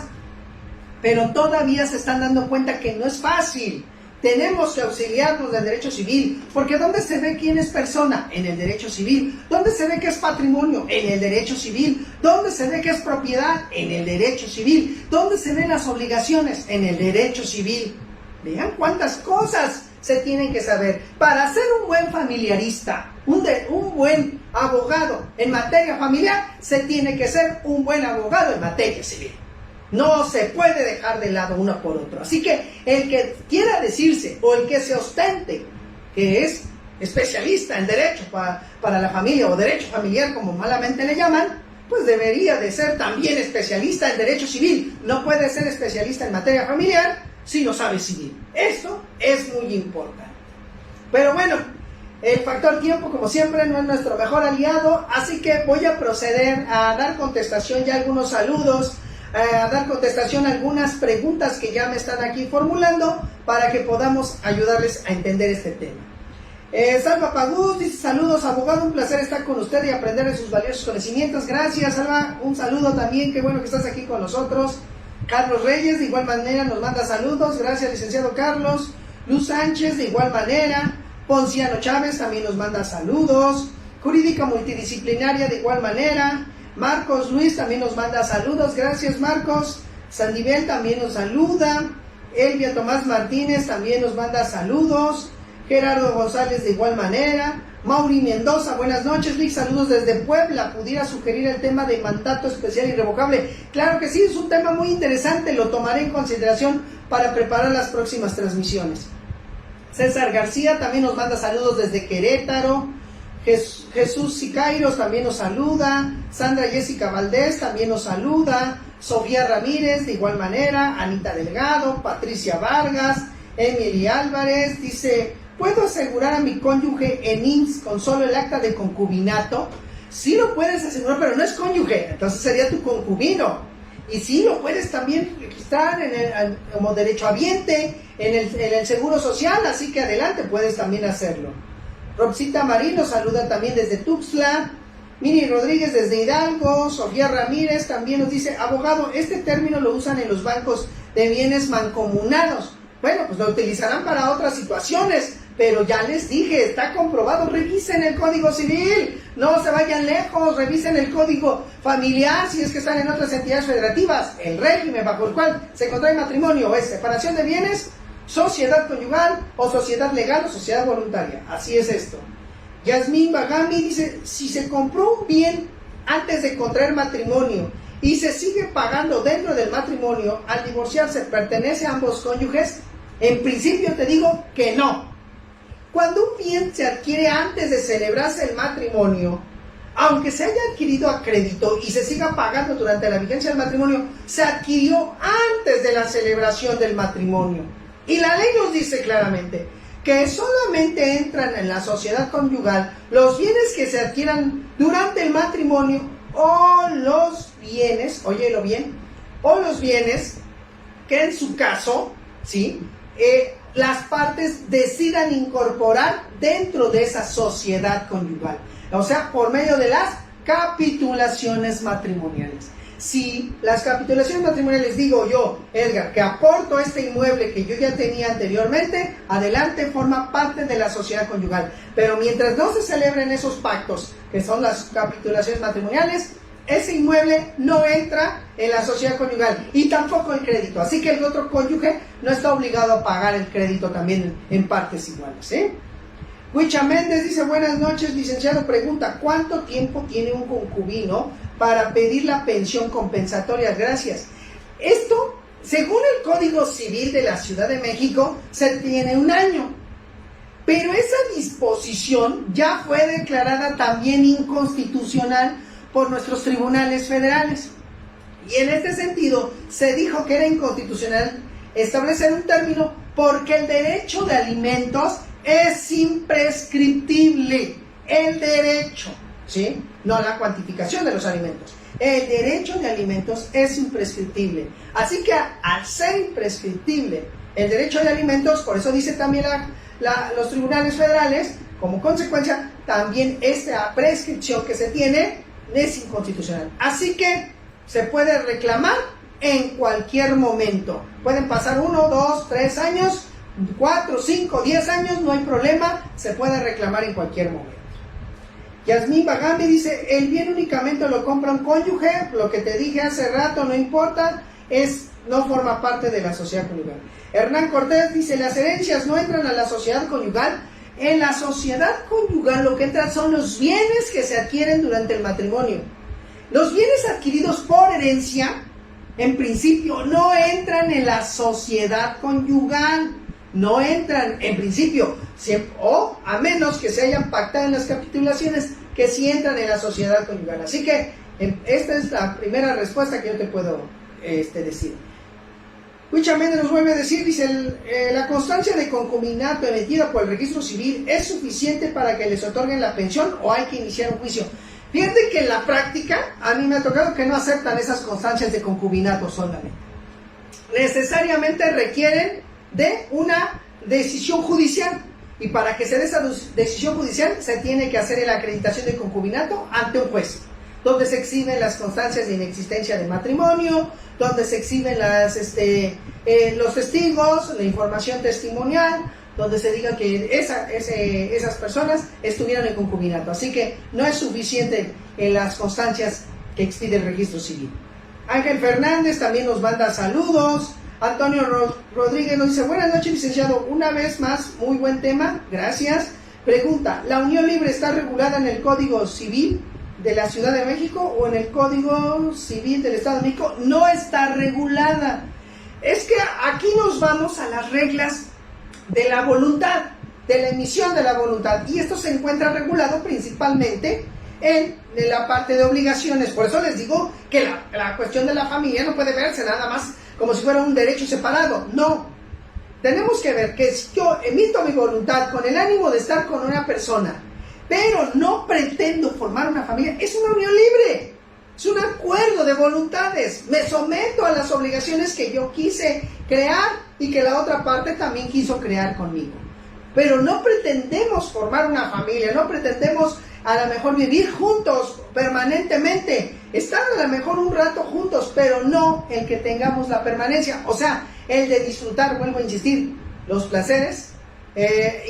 pero todavía se están dando cuenta que no es fácil. Tenemos que auxiliarnos del derecho civil, porque ¿dónde se ve quién es persona? En el derecho civil. ¿Dónde se ve que es patrimonio? En el derecho civil. ¿Dónde se ve que es propiedad? En el derecho civil. ¿Dónde se ven las obligaciones? En el derecho civil. Vean cuántas cosas se tienen que saber. Para ser un buen familiarista, un buen abogado en materia familiar, se tiene que ser un buen abogado en materia civil. No se puede dejar de lado uno por otro. Así que el que quiera decirse o el que se ostente que es especialista en derecho para la familia o derecho familiar, como malamente le llaman, pues debería de ser también especialista en derecho civil. No puede ser especialista en materia familiar si no sabe civil. Esto es muy importante. Pero bueno, el factor tiempo, como siempre, no es nuestro mejor aliado, así que voy a proceder a dar contestación ya a algunos saludos, a dar contestación a algunas preguntas que ya me están aquí formulando para que podamos ayudarles a entender este tema. Salva Pagus dice: saludos abogado, un placer estar con usted y aprender de sus valiosos conocimientos. Gracias, Salva, un saludo también, qué bueno que estás aquí con nosotros. Carlos Reyes de igual manera nos manda saludos, gracias licenciado Carlos. Luz Sánchez de igual manera. Ponciano Chávez también nos manda saludos. Jurídica Multidisciplinaria de igual manera. Marcos Luis también nos manda saludos, gracias Marcos. Sandivel también nos saluda. Elvia Tomás Martínez también nos manda saludos. Gerardo González de igual manera. Mauri Mendoza, buenas noches, Lick, saludos desde Puebla. ¿Pudiera sugerir el tema de mandato especial irrevocable? Claro que sí, es un tema muy interesante, lo tomaré en consideración para preparar las próximas transmisiones. César García también nos manda saludos desde Querétaro. Jesús Sicairos también nos saluda. Sandra Jessica Valdés también nos saluda. Sofía Ramírez de igual manera. Anita Delgado, Patricia Vargas, Emily Álvarez dice: ¿puedo asegurar a mi cónyuge en IMSS con solo el acta de concubinato? Sí lo puedes asegurar, pero no es cónyuge, entonces sería tu concubino. Y sí lo puedes también registrar como derechohabiente en el Seguro Social, así que adelante, puedes también hacerlo. Robcita Marín nos saluda también desde Tuxtla. Mini Rodríguez desde Hidalgo. Sofía Ramírez también nos dice: abogado, este término lo usan en los bancos de bienes mancomunados. Bueno, pues lo utilizarán para otras situaciones, pero ya les dije, está comprobado. Revisen el Código Civil, no se vayan lejos, revisen el Código Familiar si es que están en otras entidades federativas. El régimen bajo el cual se contrae matrimonio es separación de bienes, sociedad conyugal o sociedad legal o sociedad voluntaria. Así es esto. Yasmín Bagami dice: si se compró un bien antes de contraer matrimonio y se sigue pagando dentro del matrimonio, al divorciarse, ¿pertenece a ambos cónyuges? En principio te digo que no. Cuando un bien se adquiere antes de celebrarse el matrimonio, aunque se haya adquirido a crédito y se siga pagando durante la vigencia del matrimonio, se adquirió antes de la celebración del matrimonio. Y la ley nos dice claramente que solamente entran en la sociedad conyugal los bienes que se adquieran durante el matrimonio o los bienes, óyelo bien, o los bienes que en su caso, ¿sí?, las partes decidan incorporar dentro de esa sociedad conyugal, o sea, por medio de las capitulaciones matrimoniales. Si las capitulaciones matrimoniales, digo yo, Edgar, que aporto este inmueble que yo ya tenía anteriormente, adelante, forma parte de la sociedad conyugal. Pero mientras no se celebren esos pactos, que son las capitulaciones matrimoniales, ese inmueble no entra en la sociedad conyugal y tampoco el crédito. Así que el otro cónyuge no está obligado a pagar el crédito también en partes iguales, ¿eh? Huicha Méndez dice, buenas noches, licenciado. Pregunta, ¿cuánto tiempo tiene un concubino para pedir la pensión compensatoria? Gracias. Esto, según el Código Civil de la Ciudad de México, se tiene 1 año. Pero esa disposición ya fue declarada también inconstitucional por nuestros tribunales federales. Y en este sentido, se dijo que era inconstitucional establecer un término porque el derecho de alimentos es imprescriptible. El derecho, ¿sí? No la cuantificación de los alimentos. El derecho de alimentos es imprescriptible. Así que al ser imprescriptible el derecho de alimentos, por eso dice también los tribunales federales, como consecuencia, también esta prescripción que se tiene es inconstitucional. Así que se puede reclamar en cualquier momento. Pueden pasar 1, 2, 3 años, 4, 5, 10 años, no hay problema, se puede reclamar en cualquier momento. Yasmín Bagami dice, el bien únicamente lo compra un cónyuge, lo que te dije hace rato, no importa, no forma parte de la sociedad conyugal. Hernán Cortés dice, las herencias no entran a la sociedad conyugal. En la sociedad conyugal lo que entran son los bienes que se adquieren durante el matrimonio. Los bienes adquiridos por herencia, en principio, no entran en la sociedad conyugal. No entran, en principio, o a menos que se hayan pactado en las capitulaciones, que sí entran en la sociedad conyugal. Así que esta es la primera respuesta que yo te puedo decir. Huicha Méndez nos vuelve a decir, dice, la constancia de concubinato emitida por el registro civil ¿es suficiente para que les otorguen la pensión o hay que iniciar un juicio? Fíjate que en la práctica a mí me ha tocado que no aceptan esas constancias de concubinato solamente. Necesariamente requieren de una decisión judicial, y para que se dé esa decisión judicial se tiene que hacer la acreditación de concubinato ante un juez, donde se exhiben las constancias de inexistencia de matrimonio, donde se exhiben los testigos, la información testimonial, donde se diga que esas personas estuvieron en concubinato. Así que no es suficiente en las constancias que expide el registro civil. Ángel Fernández también nos manda saludos. Antonio Rodríguez nos dice, buenas noches, licenciado, una vez más, muy buen tema, gracias. Pregunta, ¿la unión libre está regulada en el Código Civil de la Ciudad de México o en el Código Civil del Estado de México? No está regulada. Es que aquí nos vamos a las reglas de la voluntad, de la emisión de la voluntad, y esto se encuentra regulado principalmente en la parte de obligaciones. Por eso les digo que la cuestión de la familia no puede verse nada más como si fuera un derecho separado. No, tenemos que ver que si yo emito mi voluntad con el ánimo de estar con una persona, pero no pretendo formar una familia, es una unión libre, es un acuerdo de voluntades. Me someto a las obligaciones que yo quise crear y que la otra parte también quiso crear conmigo, pero no pretendemos formar una familia, no pretendemos a lo mejor vivir juntos permanentemente, estar a lo mejor un rato juntos, pero no el que tengamos la permanencia, o sea, el de disfrutar, vuelvo a insistir, los placeres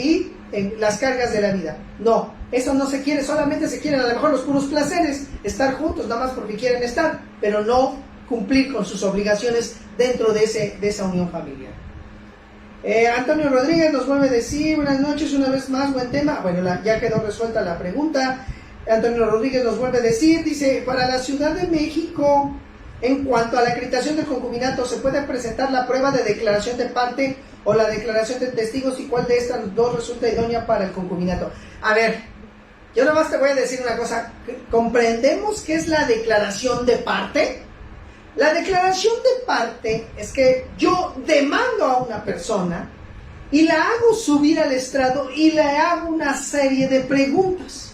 y las cargas de la vida. No, eso no se quiere, solamente se quieren a lo mejor los puros placeres, estar juntos nada más porque quieren estar, pero no cumplir con sus obligaciones dentro de esa unión familiar. Antonio Rodríguez nos vuelve a decir, buenas noches, una vez más, buen tema. Bueno, ya quedó resuelta la pregunta. Antonio Rodríguez nos vuelve a decir, dice, para la Ciudad de México, en cuanto a la acreditación del concubinato, ¿se puede presentar la prueba de declaración de parte o la declaración de testigos, y cuál de estas dos resulta idónea para el concubinato? A ver, yo nada más te voy a decir una cosa. ¿Comprendemos qué es la declaración de parte? La declaración de parte es que yo demando a una persona y la hago subir al estrado y le hago una serie de preguntas.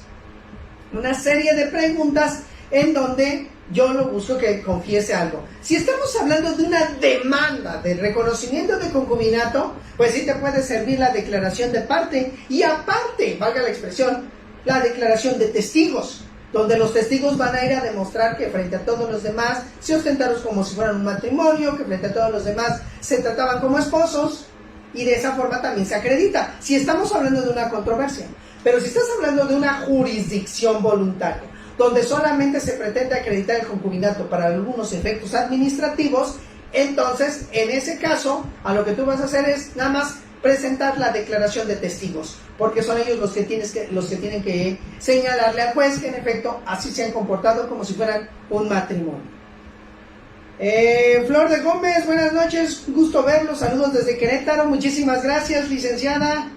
Una serie de preguntas en donde yo lo busco que confiese algo. Si estamos hablando de una demanda de reconocimiento de concubinato, pues sí te puede servir la declaración de parte y aparte, valga la expresión, la declaración de testigos, donde los testigos van a ir a demostrar que frente a todos los demás se ostentaron como si fueran un matrimonio, que frente a todos los demás se trataban como esposos, y de esa forma también se acredita, si estamos hablando de una controversia. Pero si estás hablando de una jurisdicción voluntaria, donde solamente se pretende acreditar el concubinato para algunos efectos administrativos, entonces en ese caso a lo que tú vas a hacer es nada más presentar la declaración de testigos, porque son ellos los que tienen que señalarle al juez que en efecto así se han comportado como si fueran un matrimonio. Flor de Gómez, buenas noches, gusto verlos, saludos desde Querétaro, muchísimas gracias, licenciada.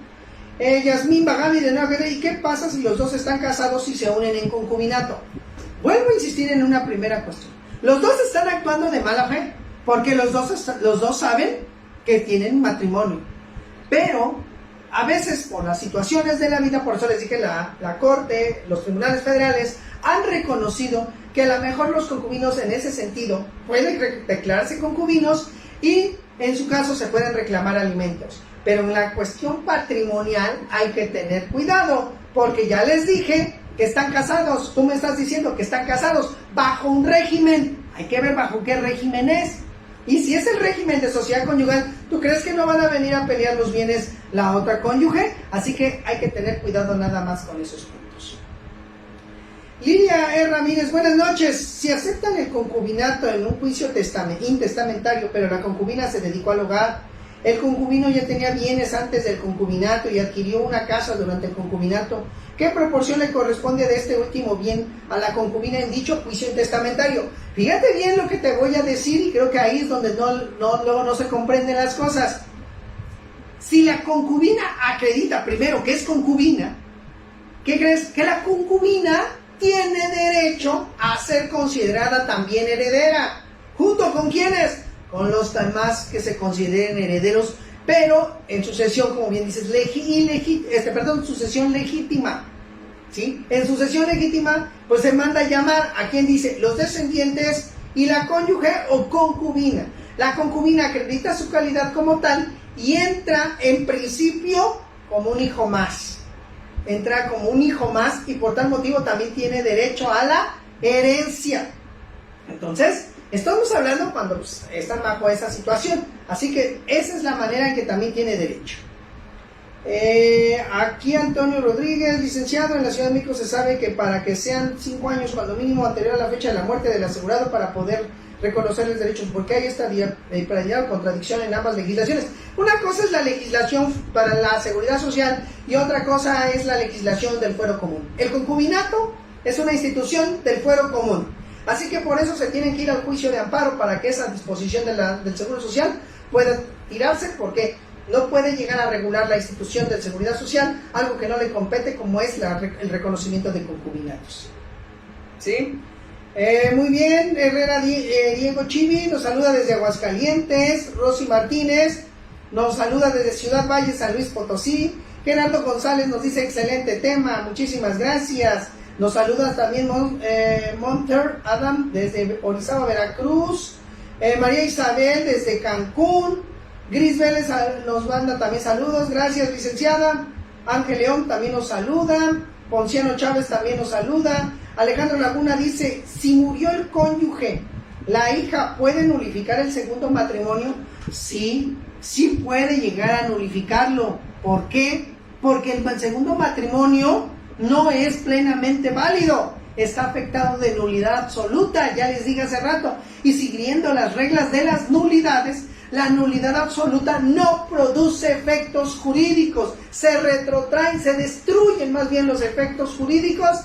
Yasmín Bagami de Nueva Guerra, ¿y qué pasa si los dos están casados y se unen en concubinato? Vuelvo a insistir en una primera cuestión. Los dos están actuando de mala fe, porque los dos saben que tienen matrimonio, pero a veces por las situaciones de la vida, por eso les dije, la Corte, los tribunales federales han reconocido que a lo mejor los concubinos en ese sentido pueden declararse concubinos y en su caso se pueden reclamar alimentos. Pero en la cuestión patrimonial hay que tener cuidado, porque ya les dije que están casados, tú me estás diciendo que están casados bajo un régimen, hay que ver bajo qué régimen es. Y si es el régimen de sociedad conyugal, ¿tú crees que no van a venir a pelear los bienes la otra cónyuge? Así que hay que tener cuidado nada más con esos puntos. Lidia E. Ramírez, buenas noches. Si aceptan el concubinato en un juicio intestamentario, pero la concubina se dedicó al hogar, el concubino ya tenía bienes antes del concubinato y adquirió una casa durante el concubinato, ¿qué proporción le corresponde de este último bien a la concubina en dicho juicio intestamentario? Fíjate bien lo que te voy a decir y creo que ahí es donde luego no se comprenden las cosas. Si la concubina acredita primero que es concubina, ¿qué crees? Que la concubina tiene derecho a ser considerada también heredera. ¿Junto con quiénes? Con los demás que se consideren herederos, pero en sucesión, como bien dices, sucesión legítima, ¿sí? En sucesión legítima, pues se manda a llamar a quien dice los descendientes y la cónyuge o concubina. La concubina acredita su calidad como tal y entra en principio como un hijo más. Entra como un hijo más y por tal motivo también tiene derecho a la herencia. Entonces, estamos hablando cuando están bajo esa situación, así que esa es la manera en que también tiene derecho. Aquí Antonio Rodríguez, licenciado, en la Ciudad de México se sabe que para que sean 5 años cuando mínimo anterior a la fecha de la muerte del asegurado para poder reconocerles derechos, porque hay esta contradicción en ambas legislaciones. Una cosa es la legislación para la seguridad social y otra cosa es la legislación del fuero común. El concubinato es una institución del fuero común. Así que por eso se tienen que ir al juicio de amparo para que esa disposición del Seguro Social pueda tirarse, porque no puede llegar a regular la institución de Seguridad Social algo que no le compete, como es el reconocimiento de concubinatos. ¿Sí? Muy bien, Herrera Diego Chivi nos saluda desde Aguascalientes. Rosy Martínez nos saluda desde Ciudad Valle, San Luis Potosí. Gerardo González nos dice excelente tema, muchísimas gracias. Nos saluda también Monter Adam desde Orizaba, Veracruz. María Isabel desde Cancún. Gris Vélez nos manda también saludos, gracias licenciada. Ángel León también nos saluda. Ponciano Chávez también nos saluda. Alejandro Laguna dice, si murió el cónyuge, ¿la hija puede nulificar el segundo matrimonio? Sí, sí puede llegar a nulificarlo. ¿Por qué? Porque el segundo matrimonio no es plenamente válido, está afectado de nulidad absoluta, ya les dije hace rato, y siguiendo las reglas de las nulidades, la nulidad absoluta no produce efectos jurídicos, se retrotraen, se destruyen más bien los efectos jurídicos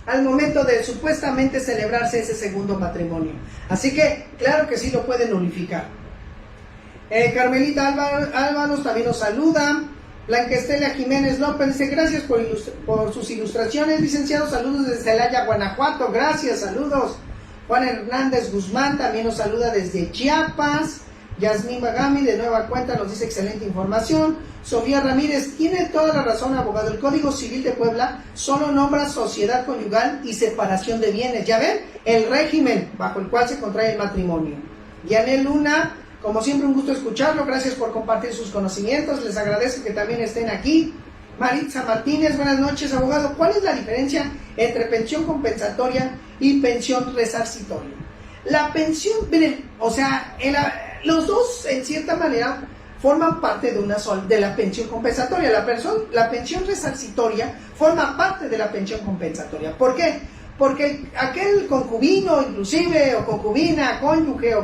al momento de supuestamente celebrarse ese segundo matrimonio. Así que, claro que sí lo puede nulificar. Carmelita Álvaros también nos saluda. Blanca Estela Jiménez López dice, gracias por sus ilustraciones, licenciado, saludos desde Celaya, Guanajuato, gracias, saludos. Juan Hernández Guzmán también nos saluda desde Chiapas. Yasmín Bagami de nueva cuenta nos dice excelente información. Sofía Ramírez, tiene toda la razón, abogado, el Código Civil de Puebla solo nombra sociedad conyugal y separación de bienes, ya ven, el régimen bajo el cual se contrae el matrimonio. Yanel Luna, como siempre un gusto escucharlo, gracias por compartir sus conocimientos, les agradezco que también estén aquí. Maritza Martínez, buenas noches, abogado, ¿cuál es la diferencia entre pensión compensatoria y pensión resarcitoria? La pensión, miren, o sea, los dos en cierta manera forman parte de la pensión compensatoria. La pensión resarcitoria forma parte de la pensión compensatoria. ¿Por qué? porque aquel concubino inclusive, o concubina, cónyuge,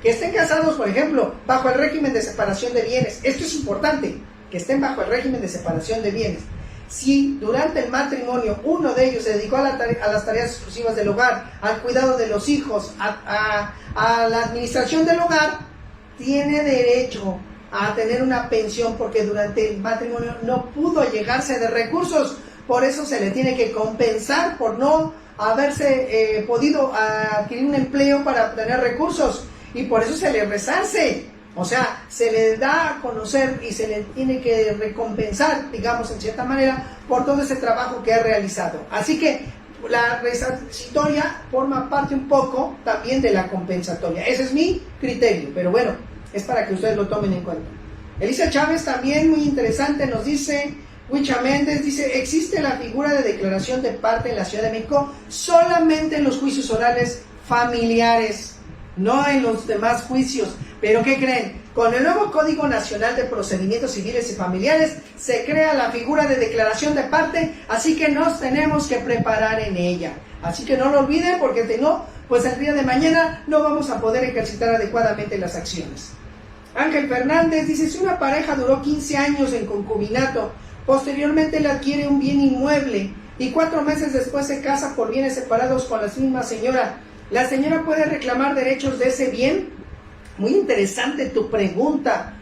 que estén casados, por ejemplo, bajo el régimen de separación de bienes, esto es importante, que estén bajo el régimen de separación de bienes. Si durante el matrimonio uno de ellos se dedicó a las tareas exclusivas del hogar, al cuidado de los hijos, a la administración del hogar, tiene derecho a tener una pensión porque durante el matrimonio no pudo llegarse de recursos. Por eso se le tiene que compensar por no haberse podido adquirir un empleo para obtener recursos, y por eso se le resarce. O sea, se le da a conocer y se le tiene que recompensar, digamos, en cierta manera, por todo ese trabajo que ha realizado. Así que la resarcitoria forma parte un poco también de la compensatoria. Ese es mi criterio, pero bueno, es para que ustedes lo tomen en cuenta. Elisa Chávez también, muy interesante, nos dice, Huicha Méndez dice, existe la figura de declaración de parte en la Ciudad de México solamente en los juicios orales familiares, no en los demás juicios. Pero ¿qué creen? Con el nuevo Código Nacional de Procedimientos Civiles y Familiares se crea la figura de declaración de parte, así que nos tenemos que preparar en ella. Así que no lo olviden, porque si no, pues el día de mañana no vamos a poder ejercitar adecuadamente las acciones. Ángel Fernández dice, si una pareja duró 15 años en concubinato, posteriormente le adquiere un bien inmueble y 4 meses después se casa por bienes separados con la misma señora, ¿la señora puede reclamar derechos de ese bien? Muy interesante tu pregunta.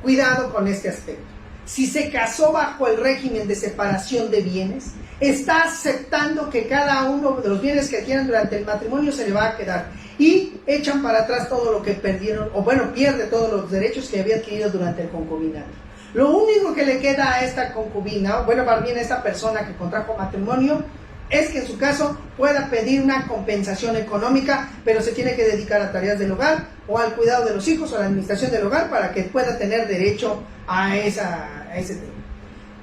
Cuidado con este aspecto. Si se casó bajo el régimen de separación de bienes, está aceptando que cada uno de los bienes que adquieran durante el matrimonio se le va a quedar, y echan para atrás todo lo que perdieron, o bueno, pierde todos los derechos que había adquirido durante el concubinato. Lo único que le queda a esta concubina, bueno, más bien a esta persona que contrajo matrimonio, es que en su caso pueda pedir una compensación económica, pero se tiene que dedicar a tareas del hogar o al cuidado de los hijos o a la administración del hogar para que pueda tener derecho a ese tema.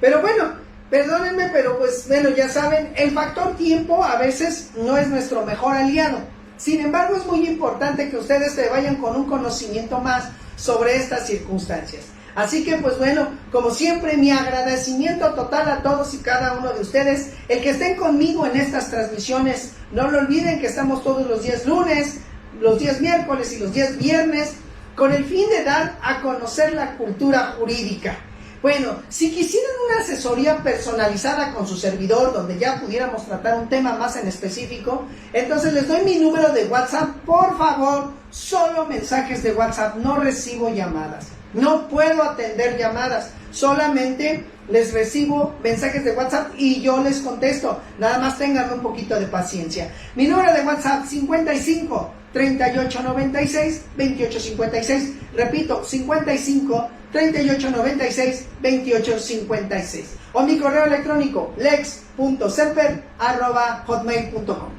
Pero bueno, perdónenme, pero pues bueno, ya saben, el factor tiempo a veces no es nuestro mejor aliado. Sin embargo, es muy importante que ustedes se vayan con un conocimiento más sobre estas circunstancias. Así que pues bueno, como siempre, mi agradecimiento total a todos y cada uno de ustedes, el que estén conmigo en estas transmisiones. No lo olviden que estamos todos los días lunes, los días miércoles y los días viernes, con el fin de dar a conocer la cultura jurídica. Bueno, si quisieran una asesoría personalizada con su servidor, donde ya pudiéramos tratar un tema más en específico, entonces les doy mi número de WhatsApp. Por favor, solo mensajes de WhatsApp, no recibo llamadas. No puedo atender llamadas, solamente les recibo mensajes de WhatsApp y yo les contesto. Nada más tengan un poquito de paciencia. Mi número de WhatsApp 55 38 96 28 56. Repito, 55 38 96 28 56. O mi correo electrónico lex.serper@hotmail.com.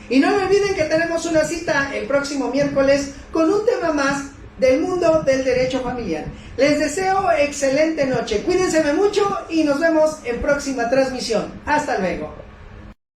Y no me olviden que tenemos una cita el próximo miércoles con un tema más del mundo del derecho familiar. Les deseo excelente noche, cuídense mucho y nos vemos en próxima transmisión. Hasta luego.